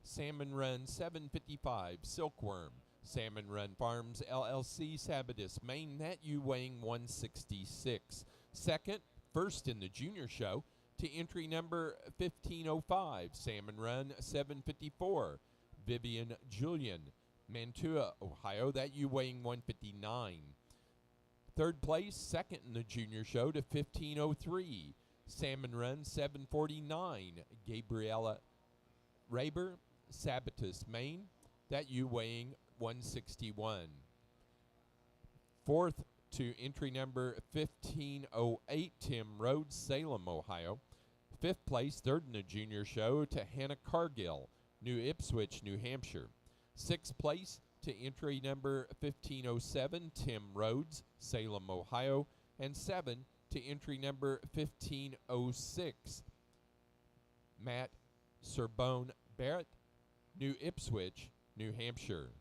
Salmon Run 755, Silkworm. Salmon Run Farms LLC, Sabatis, Maine. That ewe weighing 166. Second, first in the junior show, to entry number 1505, Salmon Run 754, Vivian Julian, Mantua, Ohio. That ewe weighing 159. Third place, second in the junior show, to 1503, Salmon Run 749, Gabriella Raber, Sabatis, Maine. That ewe weighing 161. Fourth to entry number 1508, Tim Rhodes, Salem, Ohio. Fifth place, third in the junior show, to Hannah Cargill, New Ipswich, New Hampshire. Sixth place to entry number 1507, Tim Rhodes, Salem, Ohio. And 7 to entry number 1506, Matt Serbone Barrett, New Ipswich, New Hampshire.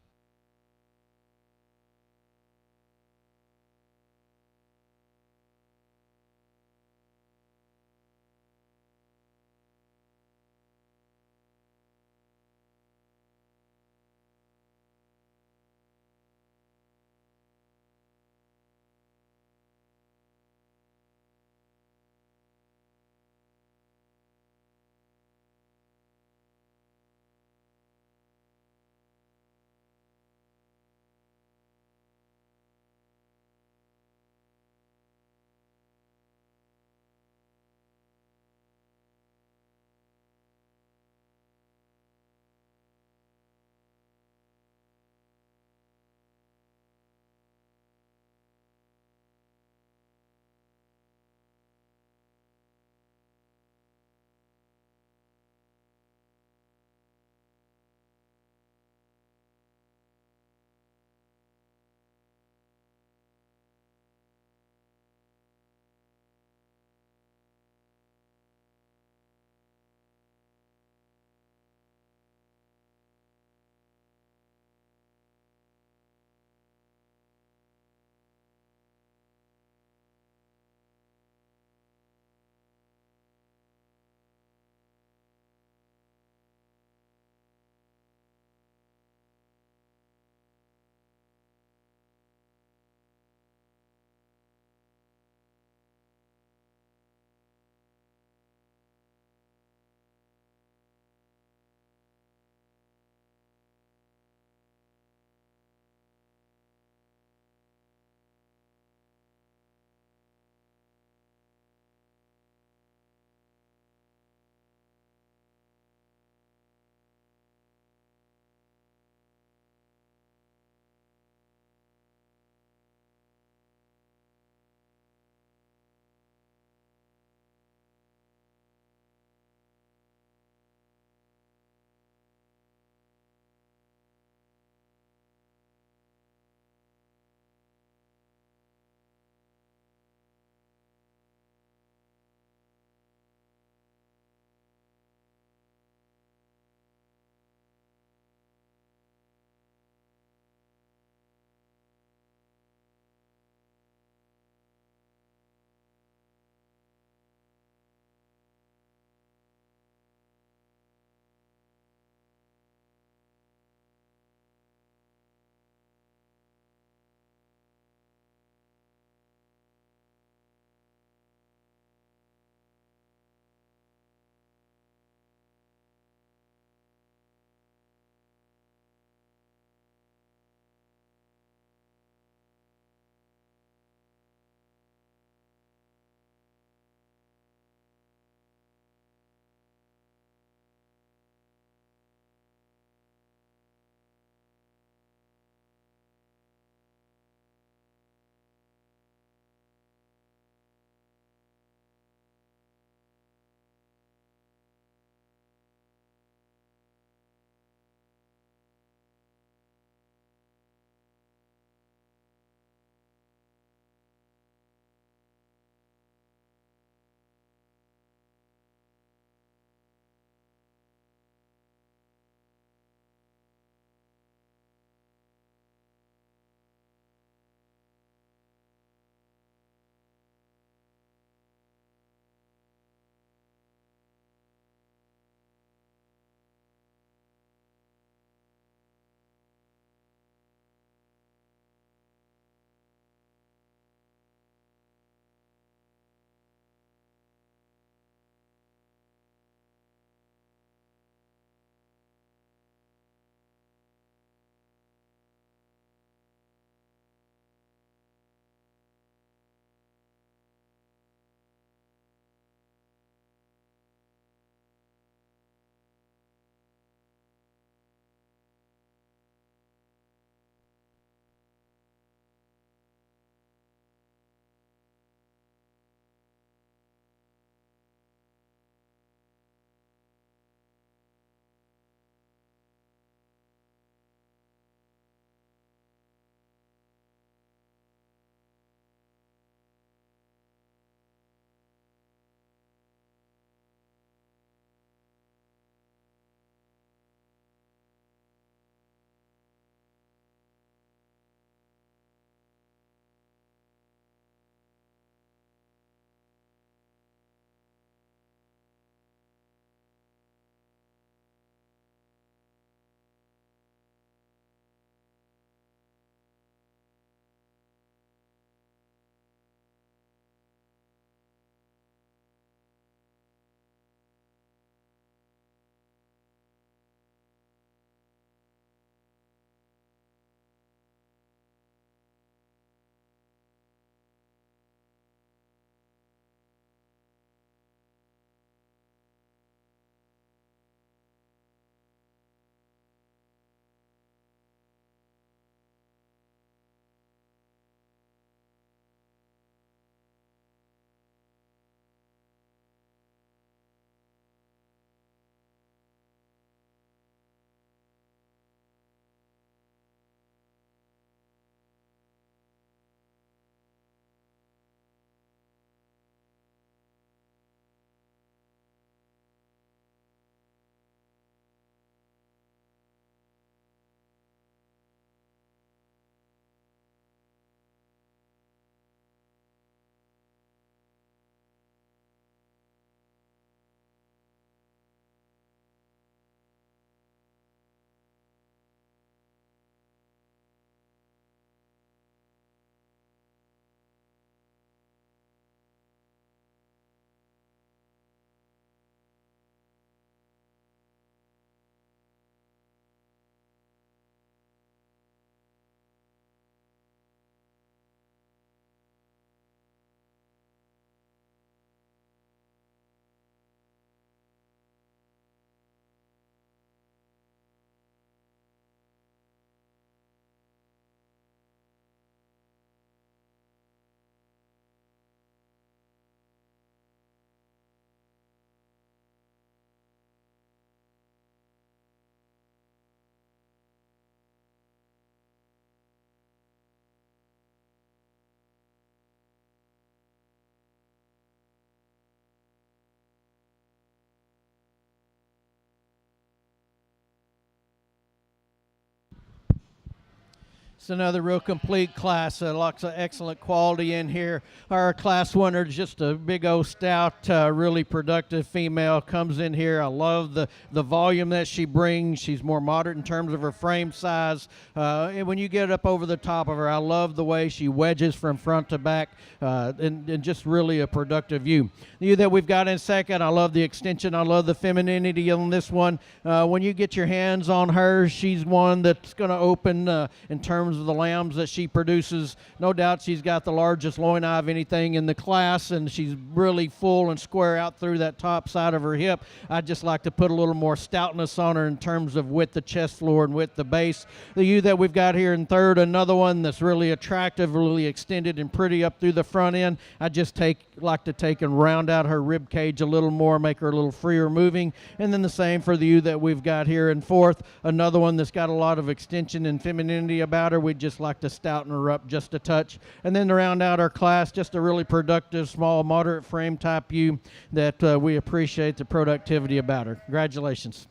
It's another real complete class. Lots of excellent quality in here. Our class winner is just a big old stout, really productive female. Comes in here. I love the volume that she brings. She's more moderate in terms of her frame size. And when you get up over the top of her, I love the way she wedges from front to back, and just really a productive ewe. The ewe that we've got in second, I love the extension. I love the femininity on this one. When you get your hands on her, she's one that's going to open in terms of the lambs that she produces. No doubt she's got the largest loin eye of anything in the class, and she's really full and square out through that top side of her hip. I'd just like to put a little more stoutness on her in terms of width the chest floor and width the base. The ewe that we've got here in third, another one that's really attractive, really extended and pretty up through the front end. I just like to take and round out her rib cage a little more, make her a little freer moving. And then the same for the ewe that we've got here in fourth, another one that's got a lot of extension and femininity about her. We'd just like to stouten her up just a touch. And then to round out our class, just a really productive, small, moderate frame type ewe that we appreciate the productivity about her. Congratulations.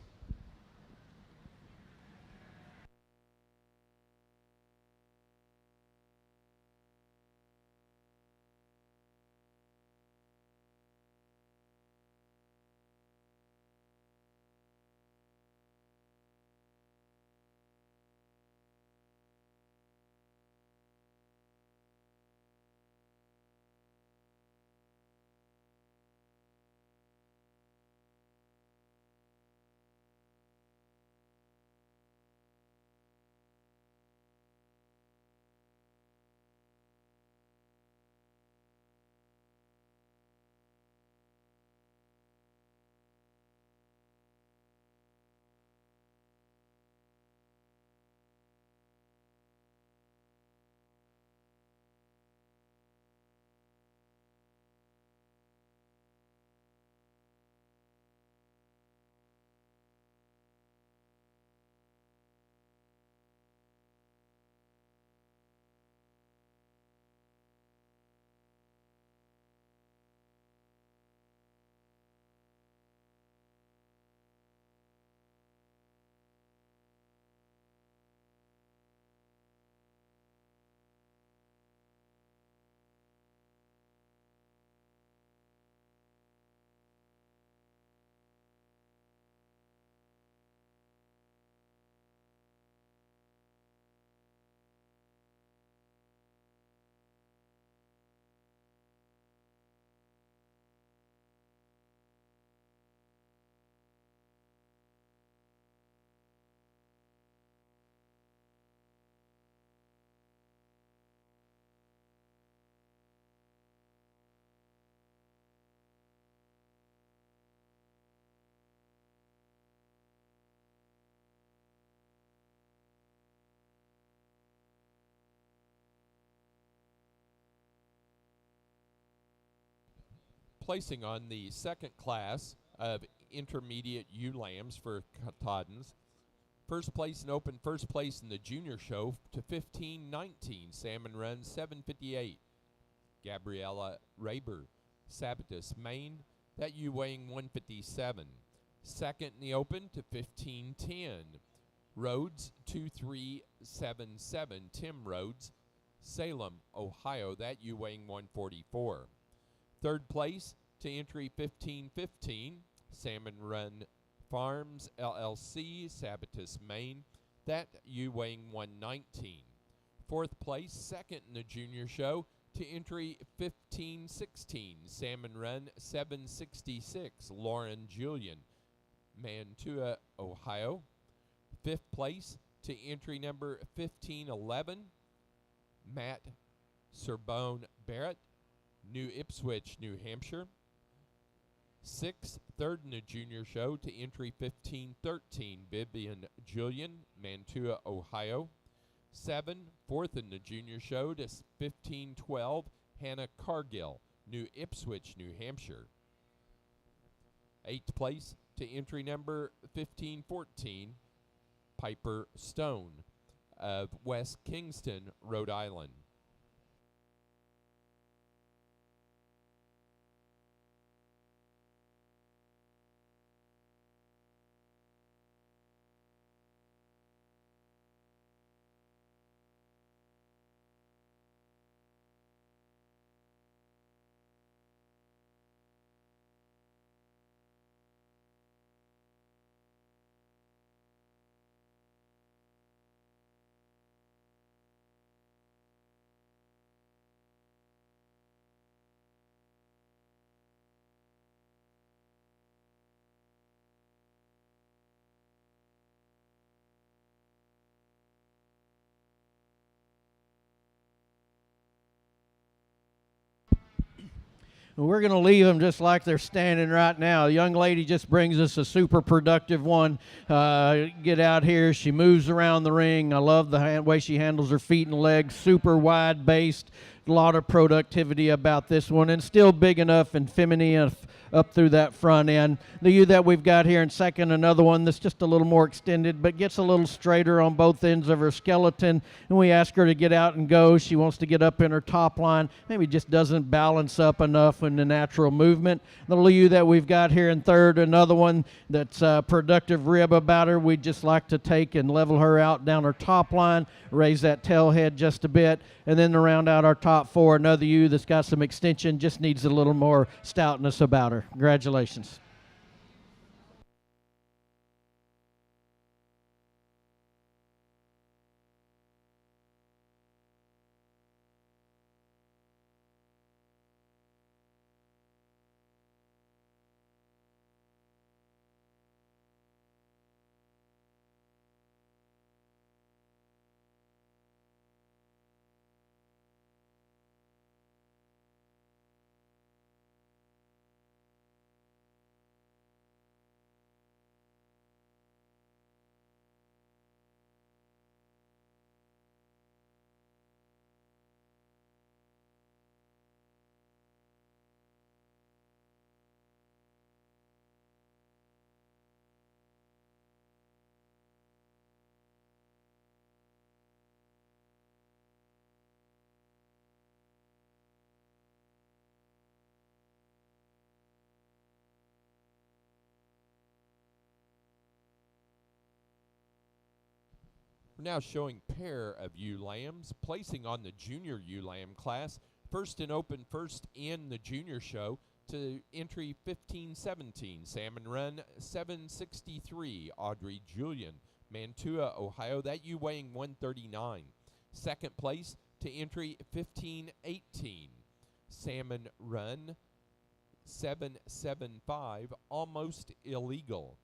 Placing on the second class of intermediate ewe lambs for Katahdins. First place in open, first place in the junior show to 15:19. Salmon Run 7:58. Gabriella Raber, Sabatus, Maine. That ewe weighing 157. Second in the open to 15:10. Rhodes 2377. Tim Rhodes, Salem, Ohio. That ewe weighing 144. Third place to entry 15:15. Salmon Run Farms LLC, Sabatus, Maine. That ewe weighing 119. Fourth place, second in the junior show to entry 15:16. Salmon Run 766. Lauren Julian, Mantua, Ohio. Fifth place to entry number 1511. Matt Serbone Barrett, New Ipswich, New Hampshire. Sixth, third in the junior show to entry 1513. Vivian Julian, Mantua, Ohio. 7, fourth in the junior show to 1512. Hannah Cargill, New Ipswich, New Hampshire. Eighth place to entry number 1514. Piper Stone of West Kingston, Rhode Island. We're going to leave them just like they're standing right now. The young lady just brings us a super productive one. Get out here. She moves around the ring. I love the way she handles her feet and legs. Super wide based. A lot of productivity about this one, and still big enough and feminine enough up through that front end. The ewe that we've got here in second, another one that's just a little more extended, but gets a little straighter on both ends of her skeleton. And we ask her to get out and go. She wants to get up in her top line. Maybe just doesn't balance up enough in the natural movement. The little ewe that we've got here in third, another one that's productive rib about her. We'd just like to take and level her out down her top line, raise that tail head just a bit, and then to round out our top four, another ewe that's got some extension, just needs a little more stoutness about her. Congratulations. We're now showing pair of ewe lambs placing on the junior ewe lamb class. First in open, first in the junior show to entry 1517, Salmon Run 763, Audrey Julian, Mantua, Ohio. That ewe weighing 139. Second place to entry 1518, Salmon Run 775, Almost Illegal,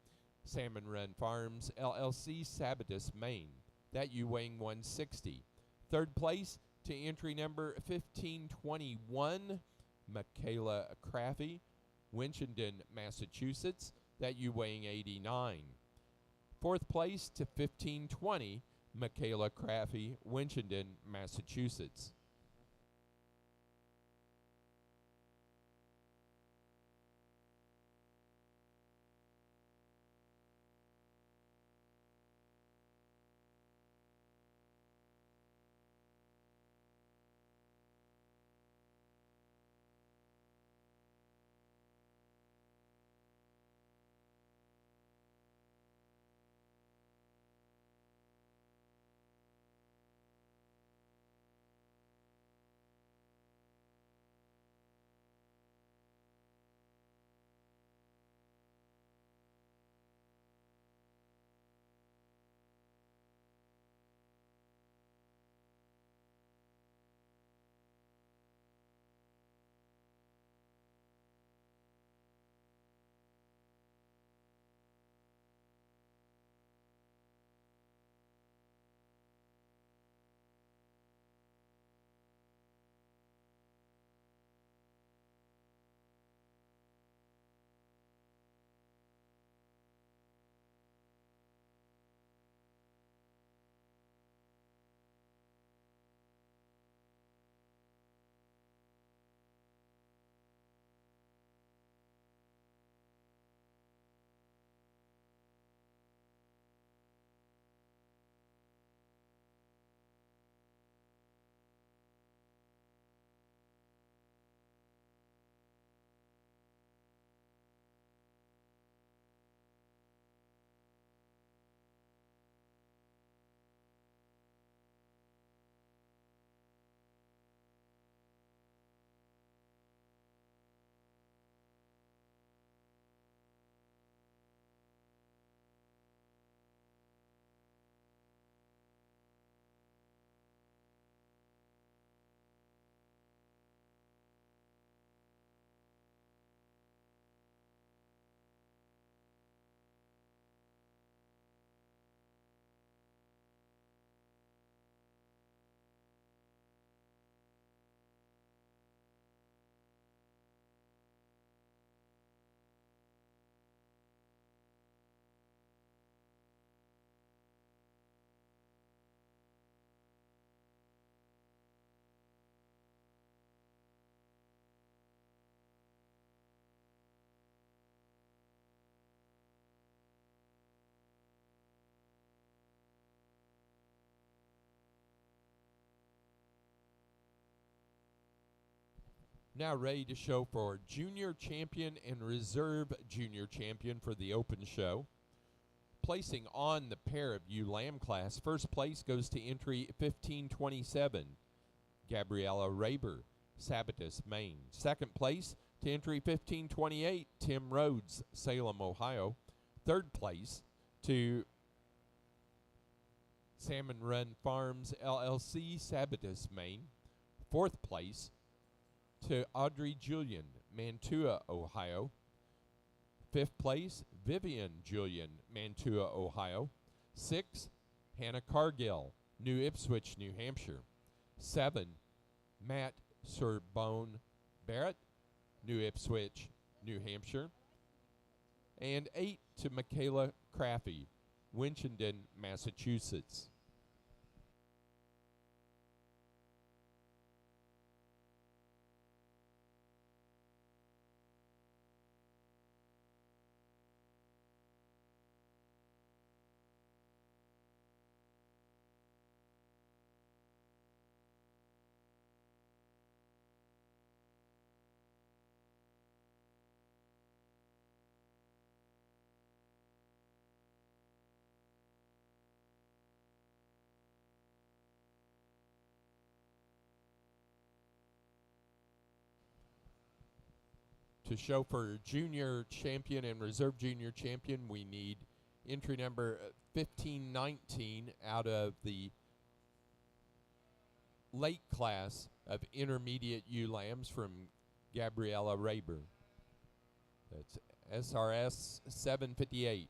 Salmon Run Farms LLC, Sabatus, Maine. That ewe weighing 160. Third place to entry number 1521, Michaela Craffey, Winchendon, Massachusetts. That ewe weighing 89. Fourth place to 1520, Michaela Craffey, Winchendon, Massachusetts. now ready to show for junior champion and reserve junior champion for the open show. Placing on the pair of ewe lamb class, first place goes to entry 1527, Gabriella Raber, Sabatus, Maine. Second place to entry 1528, Tim Rhodes, Salem, Ohio. Third place to Salmon Run Farms, LLC, Sabatus, Maine. Fourth place to Audrey Julian, Mantua, Ohio. Fifth place, Vivian Julian, Mantua, Ohio. Sixth, Hannah Cargill, New Ipswich, New Hampshire. 7, Matt Sorbonne Barrett, New Ipswich, New Hampshire. And 8 to Michaela Craffey, Winchendon, Massachusetts. To show for junior champion and reserve junior champion, we need entry number 1519 out of the late class of intermediate ewe lambs from Gabriella Raber. That's SRS 758.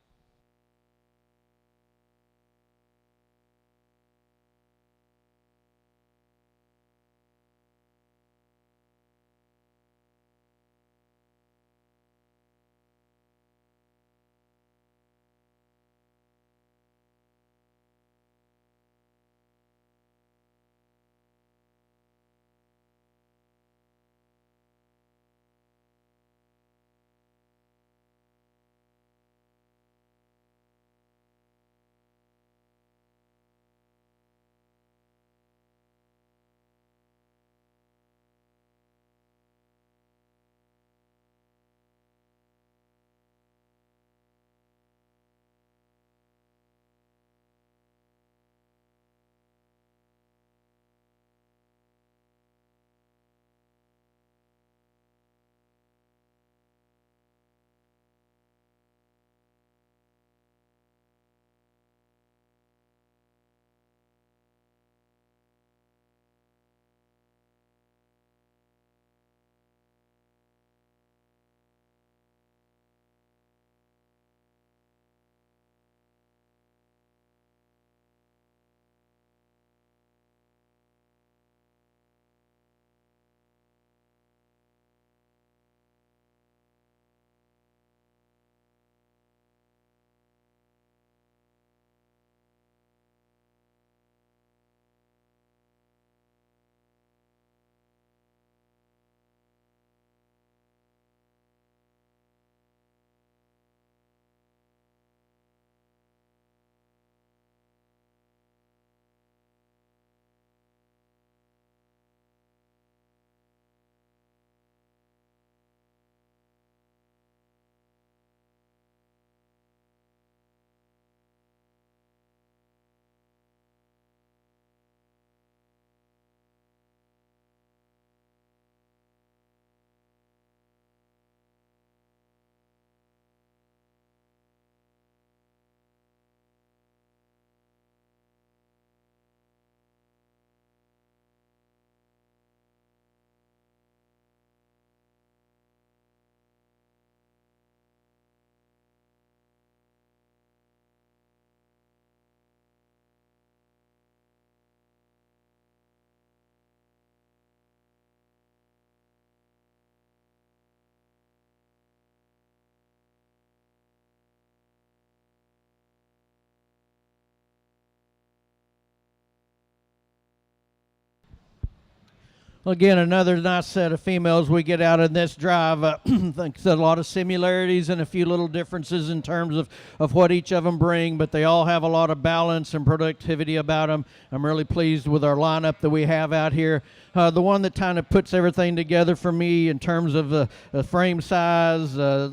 Again, another nice set of females we get out in this drive. I think there's a lot of similarities and a few little differences in terms of what each of them bring, but they all have a lot of balance and productivity about them. I'm really pleased with our lineup that we have out here. The one that kind of puts everything together for me in terms of the frame size, the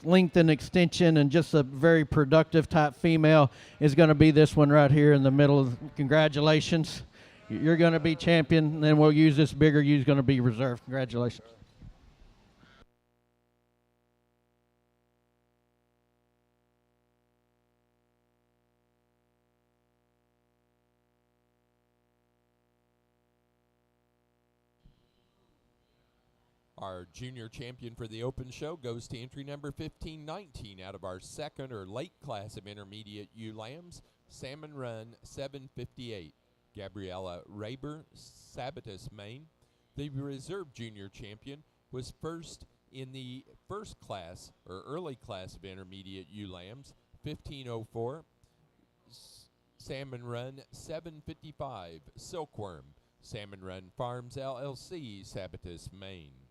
length and extension, and just a very productive type female is going to be this one right here in the middle. Congratulations. You're going to be champion, and then we'll use this bigger ewe, going to be reserved. Congratulations. Our junior champion for the open show goes to entry number 1519 out of our second or late class of intermediate ewe lambs, Salmon Run 758. Gabriella Raber, Sabatus, Maine. The reserve junior champion was first in the first class or early class of intermediate ewe lambs, 1504. Salmon Run 755, Silkworm, Salmon Run Farms LLC, Sabatus, Maine.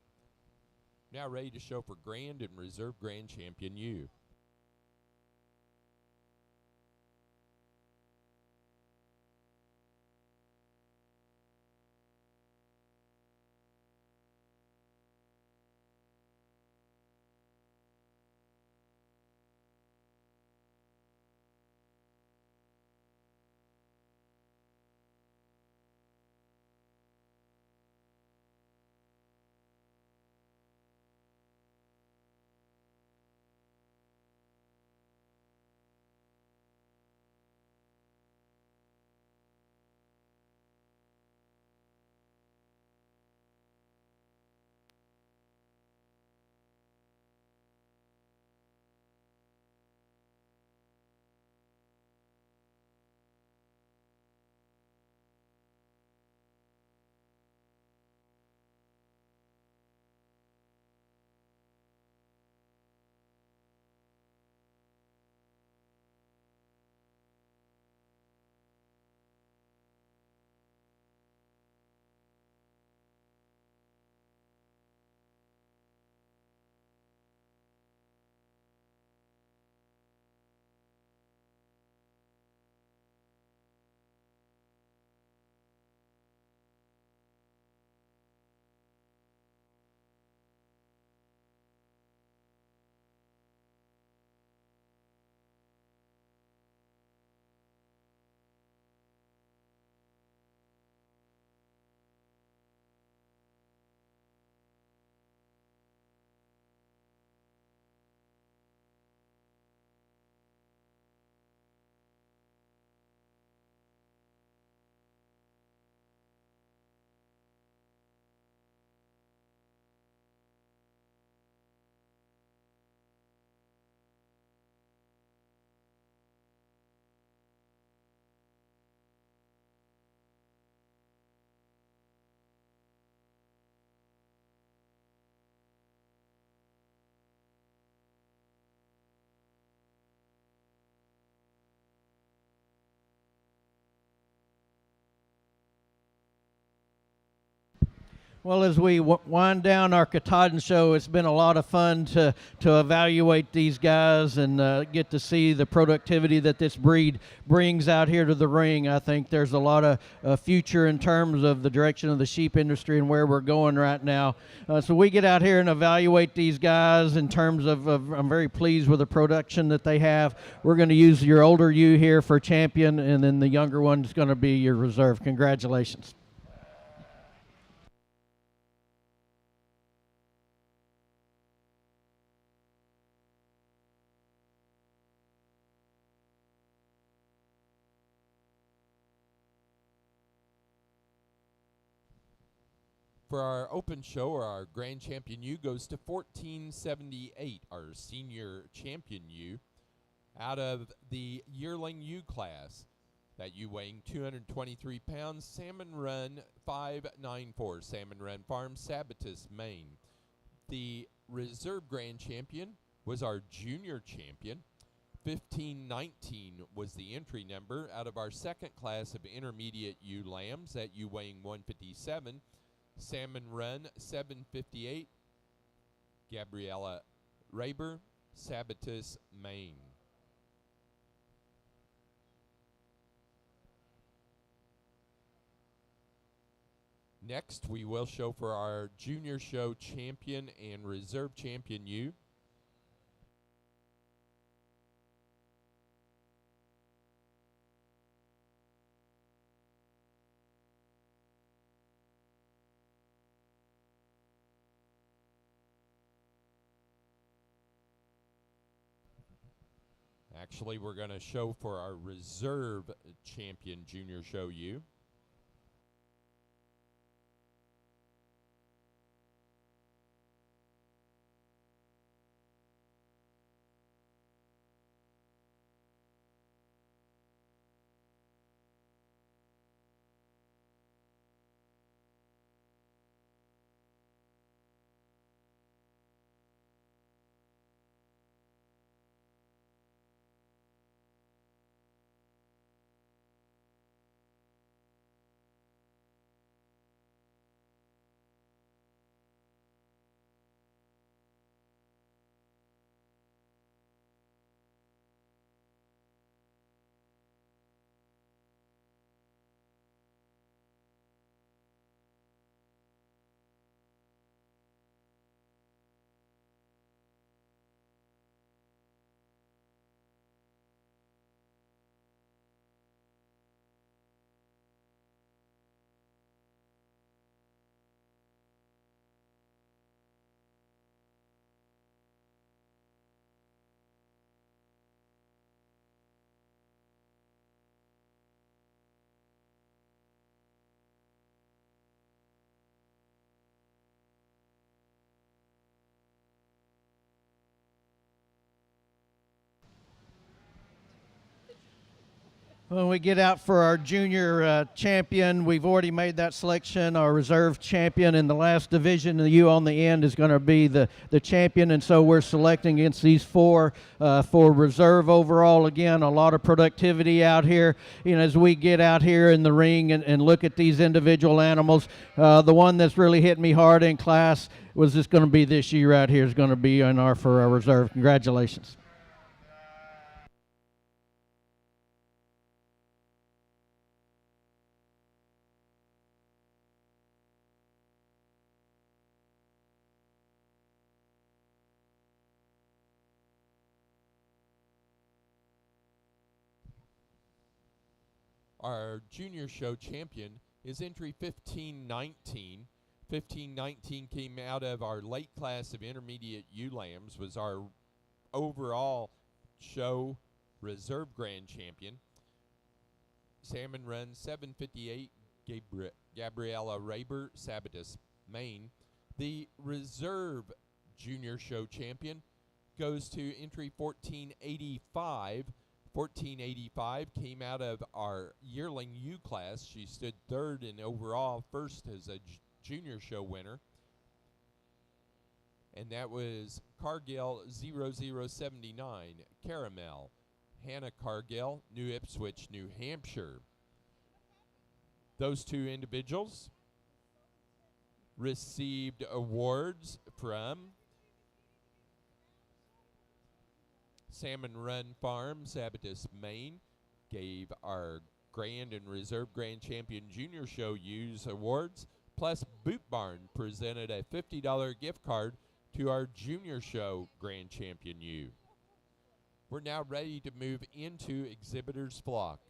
Now ready to show for grand and reserve grand champion ewe. Well, as we wind down our Katahdin show, it's been a lot of fun to evaluate these guys and get to see the productivity that this breed brings out here to the ring. I think there's a lot of future in terms of the direction of the sheep industry and where we're going right now. So we get out here and evaluate these guys in terms of I'm very pleased with the production that they have. We're going to use your older ewe here for champion, and then the younger one is going to be your reserve. Congratulations. For our open show, or our grand champion ewe, goes to 1478, our senior champion ewe, out of the yearling ewe class. That ewe weighing 223 pounds, Salmon Run 594, Salmon Run Farm, Sabatus, Maine. The reserve grand champion was our junior champion. 1519 was the entry number out of our second class of intermediate ewe lambs, that ewe weighing 157. Salmon Run 758, Gabriella Raber, Sabatus, Maine. Next, we will show for our junior show champion and reserve champion U. Actually, we're going to show for our reserve champion junior show U. When we get out for our junior champion, we've already made that selection. Our reserve champion in the last division, the U on the end, is going to be the champion, and so we're selecting against these four for reserve overall. Again, a lot of productivity out here. You know, as we get out here in the ring and look at these individual animals, the one that's really hit me hard in class was just going to be this year right here. Is going to be in for our reserve. Congratulations. Our junior show champion is entry 1519. 1519 came out of our late class of intermediate ewe lambs, was our overall show reserve grand champion. Salmon Run 758, Gabriella Raber, Sabatus, Maine. The reserve junior show champion goes to entry 1485. 1485 came out of our yearling U class. She stood third in overall, first as a junior show winner. And that was Cargill 0079, Caramel. Hannah Cargill, New Ipswich, New Hampshire. Those two individuals received awards from Salmon Run Farm, Sabatus, Maine, gave our Grand and Reserve Grand Champion Junior Show ewes awards, plus Boot Barn presented a $50 gift card to our Junior Show Grand Champion ewe. We're now ready to move into Exhibitor's Flock.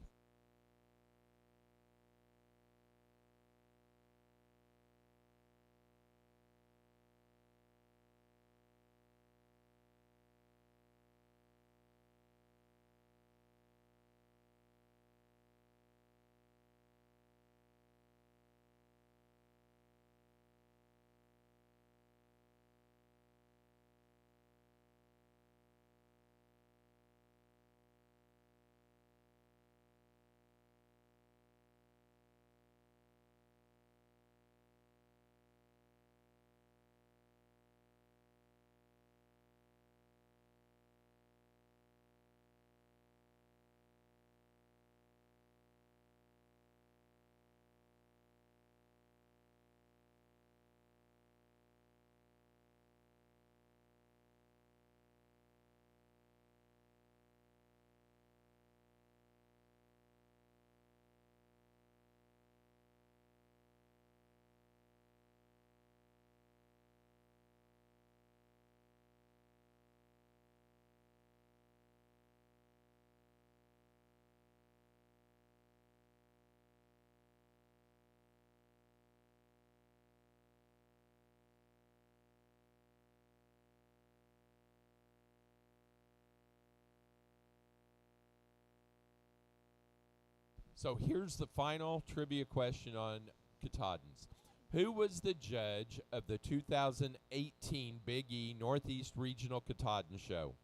So here's the final trivia question on Katahdins. Who was the judge of the 2018 Big E Northeast Regional Katahdin Show?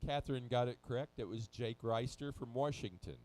Catherine got it correct. It was Jake Reister from Washington.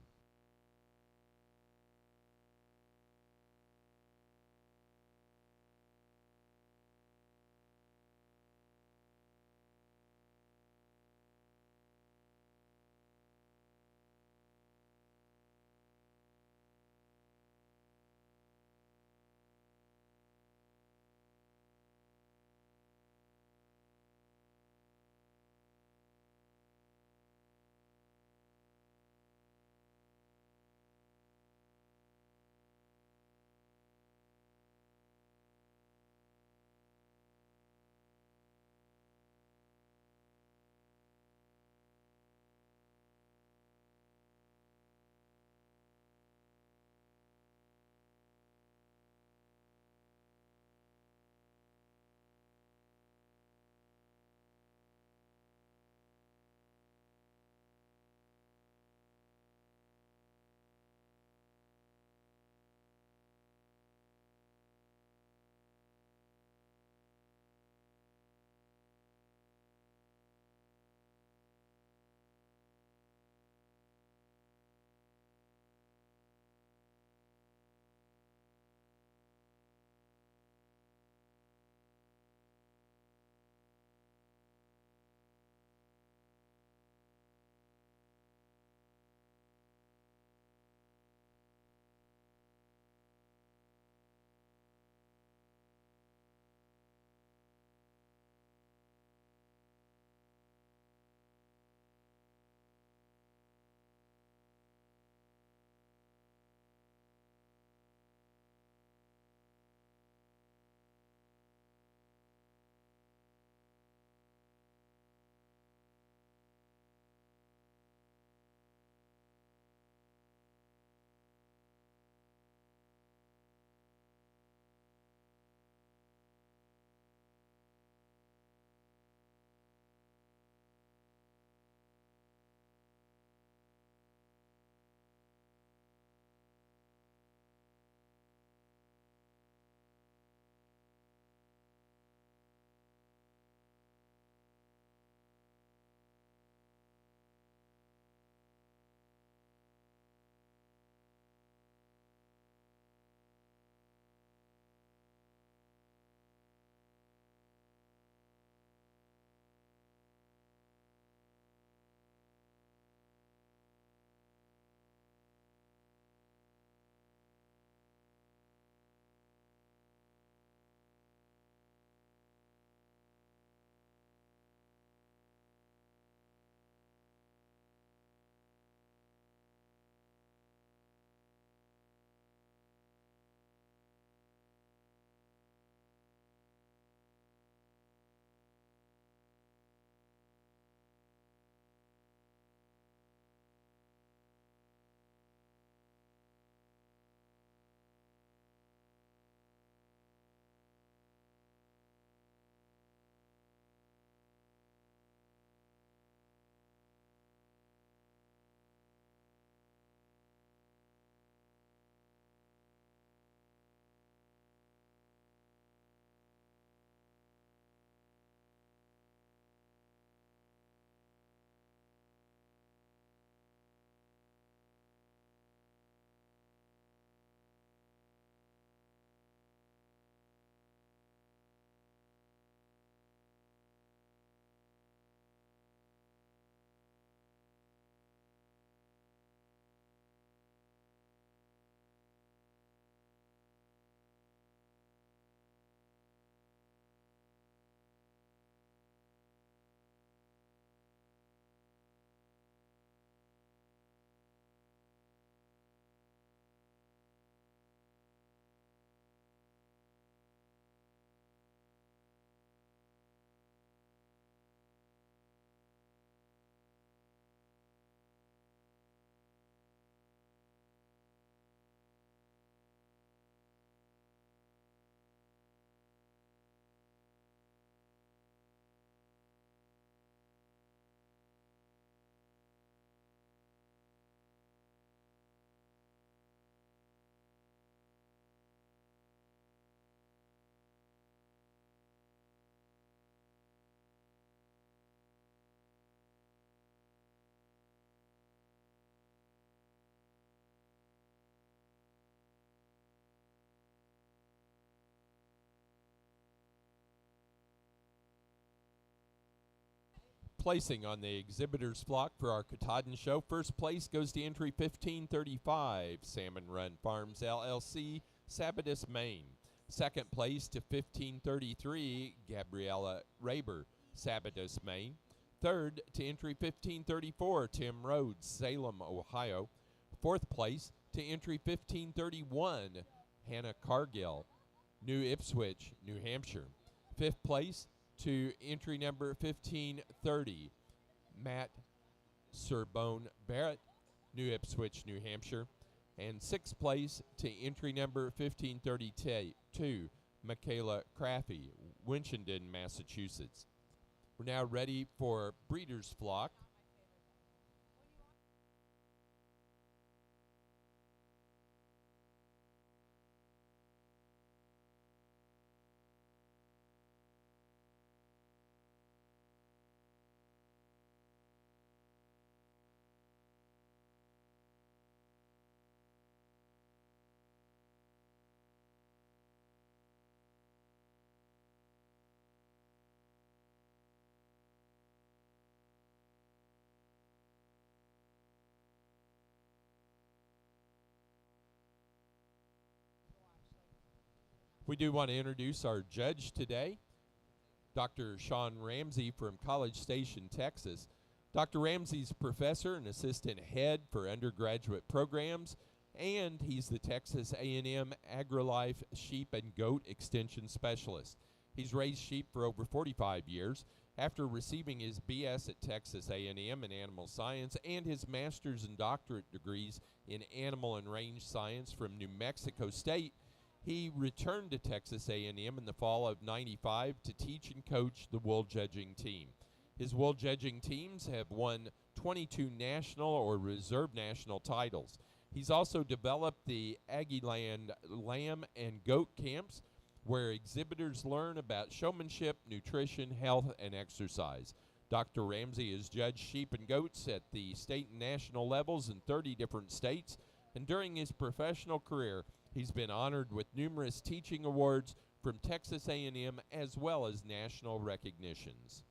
Placing on the exhibitors flock for our Katahdin show, first place goes to entry 1535, Salmon Run Farms LLC, Sabatus, Maine. Second place to 1533, Gabriella Raber, Sabatus, Maine. Third to entry 1534, Tim Rhodes, Salem, Ohio. Fourth place to entry 1531, Hannah Cargill, New Ipswich, New Hampshire. Fifth place to entry number 1530, Matt Serbone Barrett, New Ipswich, New Hampshire. And sixth place to entry number 1532, Michaela Craffey, Winchendon, Massachusetts. We're now ready for breeder's flock. We do want to introduce our judge today, Dr. Sean Ramsey from College Station, Texas. Dr. Ramsey's professor and assistant head for undergraduate programs, and he's the Texas A&M AgriLife Sheep and Goat Extension Specialist. He's raised sheep for over 45 years. After receiving his BS at Texas A&M in animal science and his master's and doctorate degrees in animal and range science from New Mexico State, he returned to Texas A&M in the fall of '95 to teach and coach the wool judging team. His wool judging teams have won 22 national or reserve national titles. He's also developed the Aggieland lamb and goat camps, where exhibitors learn about showmanship, nutrition, health, and exercise. Dr. Ramsey has judged sheep and goats at the state and national levels in 30 different states, and during his professional career, he's been honored with numerous teaching awards from Texas A&M as well as national recognitions.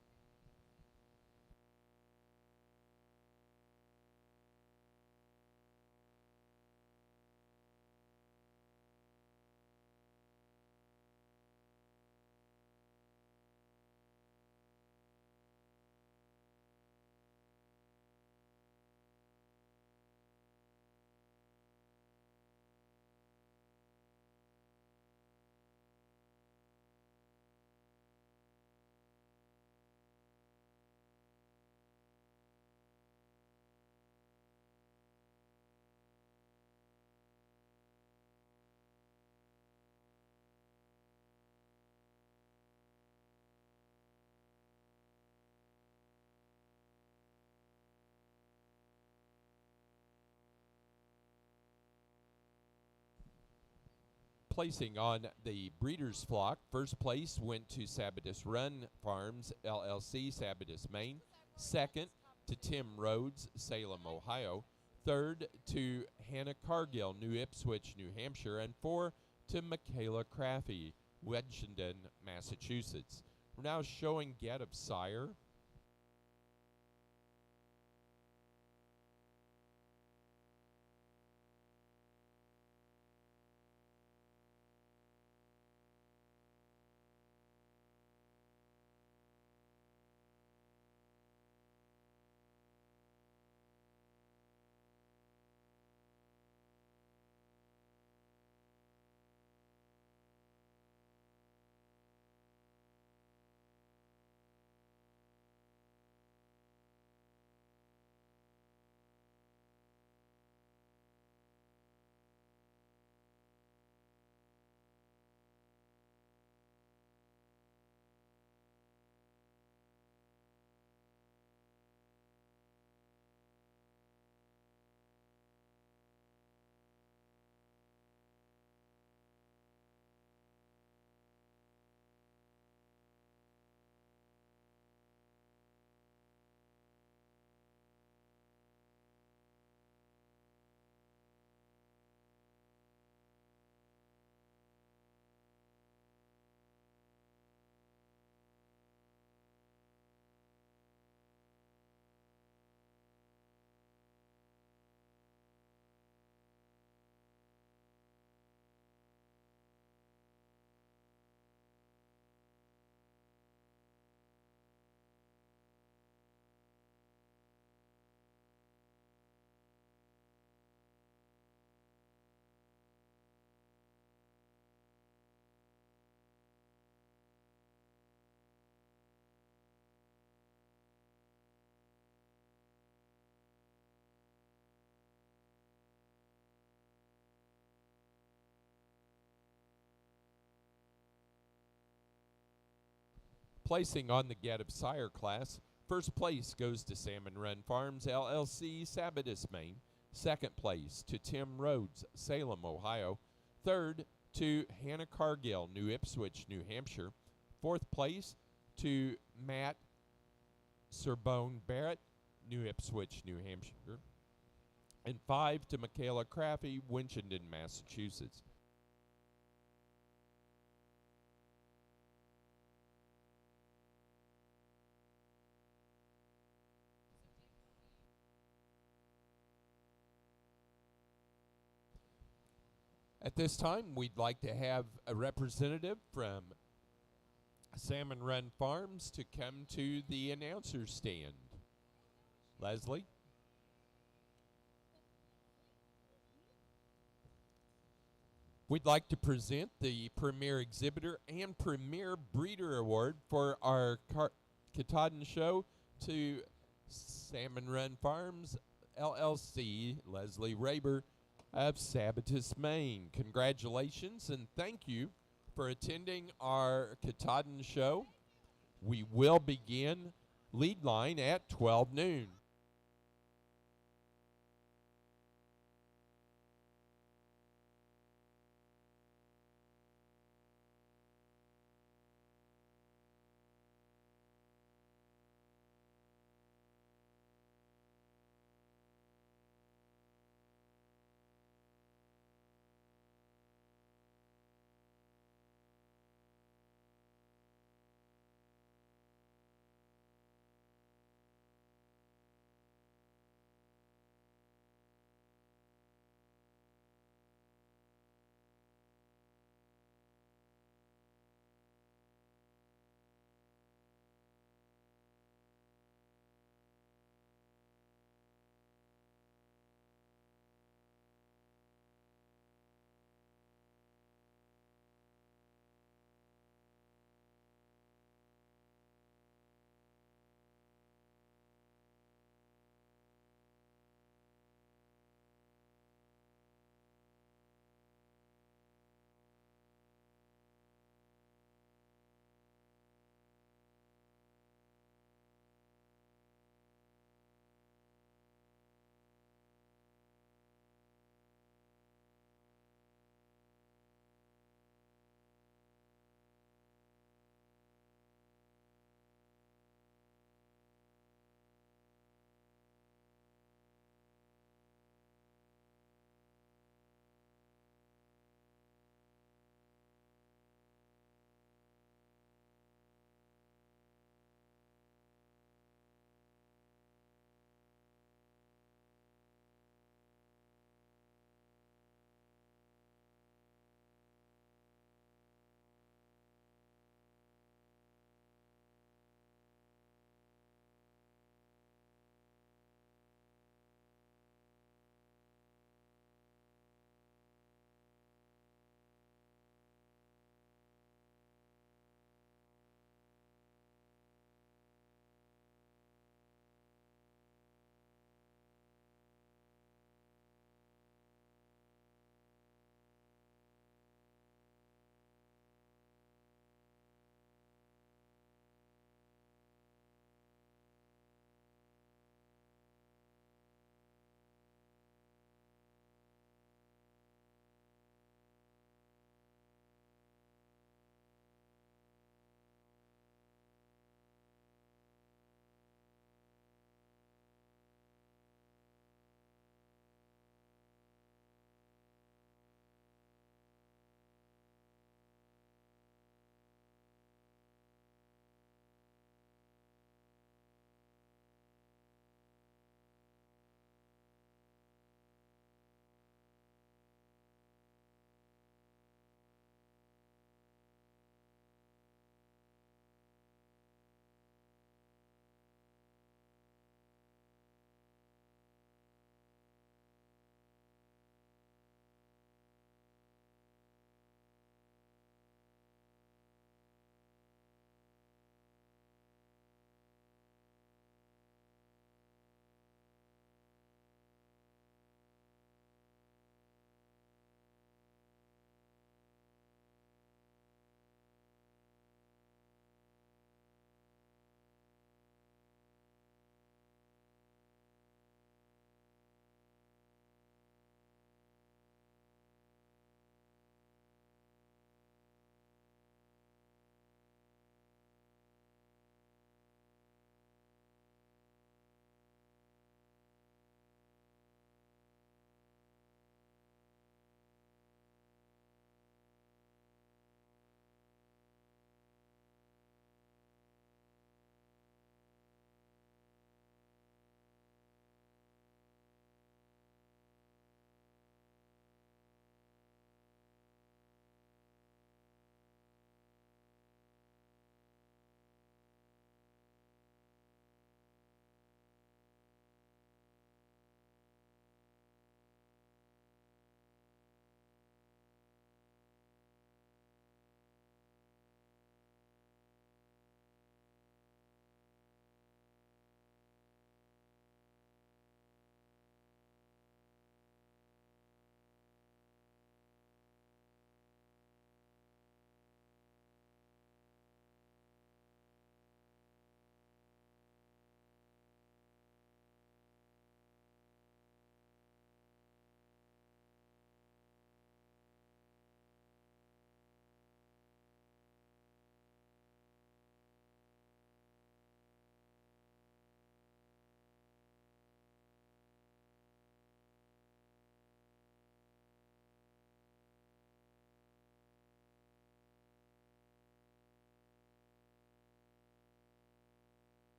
Placing on the breeder's flock, first place went to Sabatus Run Farms LLC, Sabatus, Maine. Second to Tim Rhodes, Salem, Ohio. Third to Hannah Cargill, New Ipswich, New Hampshire. And four to Michaela Craffey, Winchendon, Massachusetts. We're now showing Get of Sire. Placing on the Get of Sire class, first place goes to Salmon Run Farms, LLC, Sabatis, Maine. Second place to Tim Rhodes, Salem, Ohio. Third to Hannah Cargill, New Ipswich, New Hampshire. Fourth place to Matt Serbone Barrett, New Ipswich, New Hampshire. And 5 to Michaela Craffey, Winchendon, Massachusetts. At this time, we'd like to have a representative from Salmon Run Farms to come to the announcer's stand. Leslie? We'd like to present the Premier Exhibitor and Premier Breeder Award for our Katahdin show to Salmon Run Farms, LLC, Leslie Raber of Sabatis, Maine. Congratulations and thank you for attending our Katahdin show. We will begin lead line at 12 noon.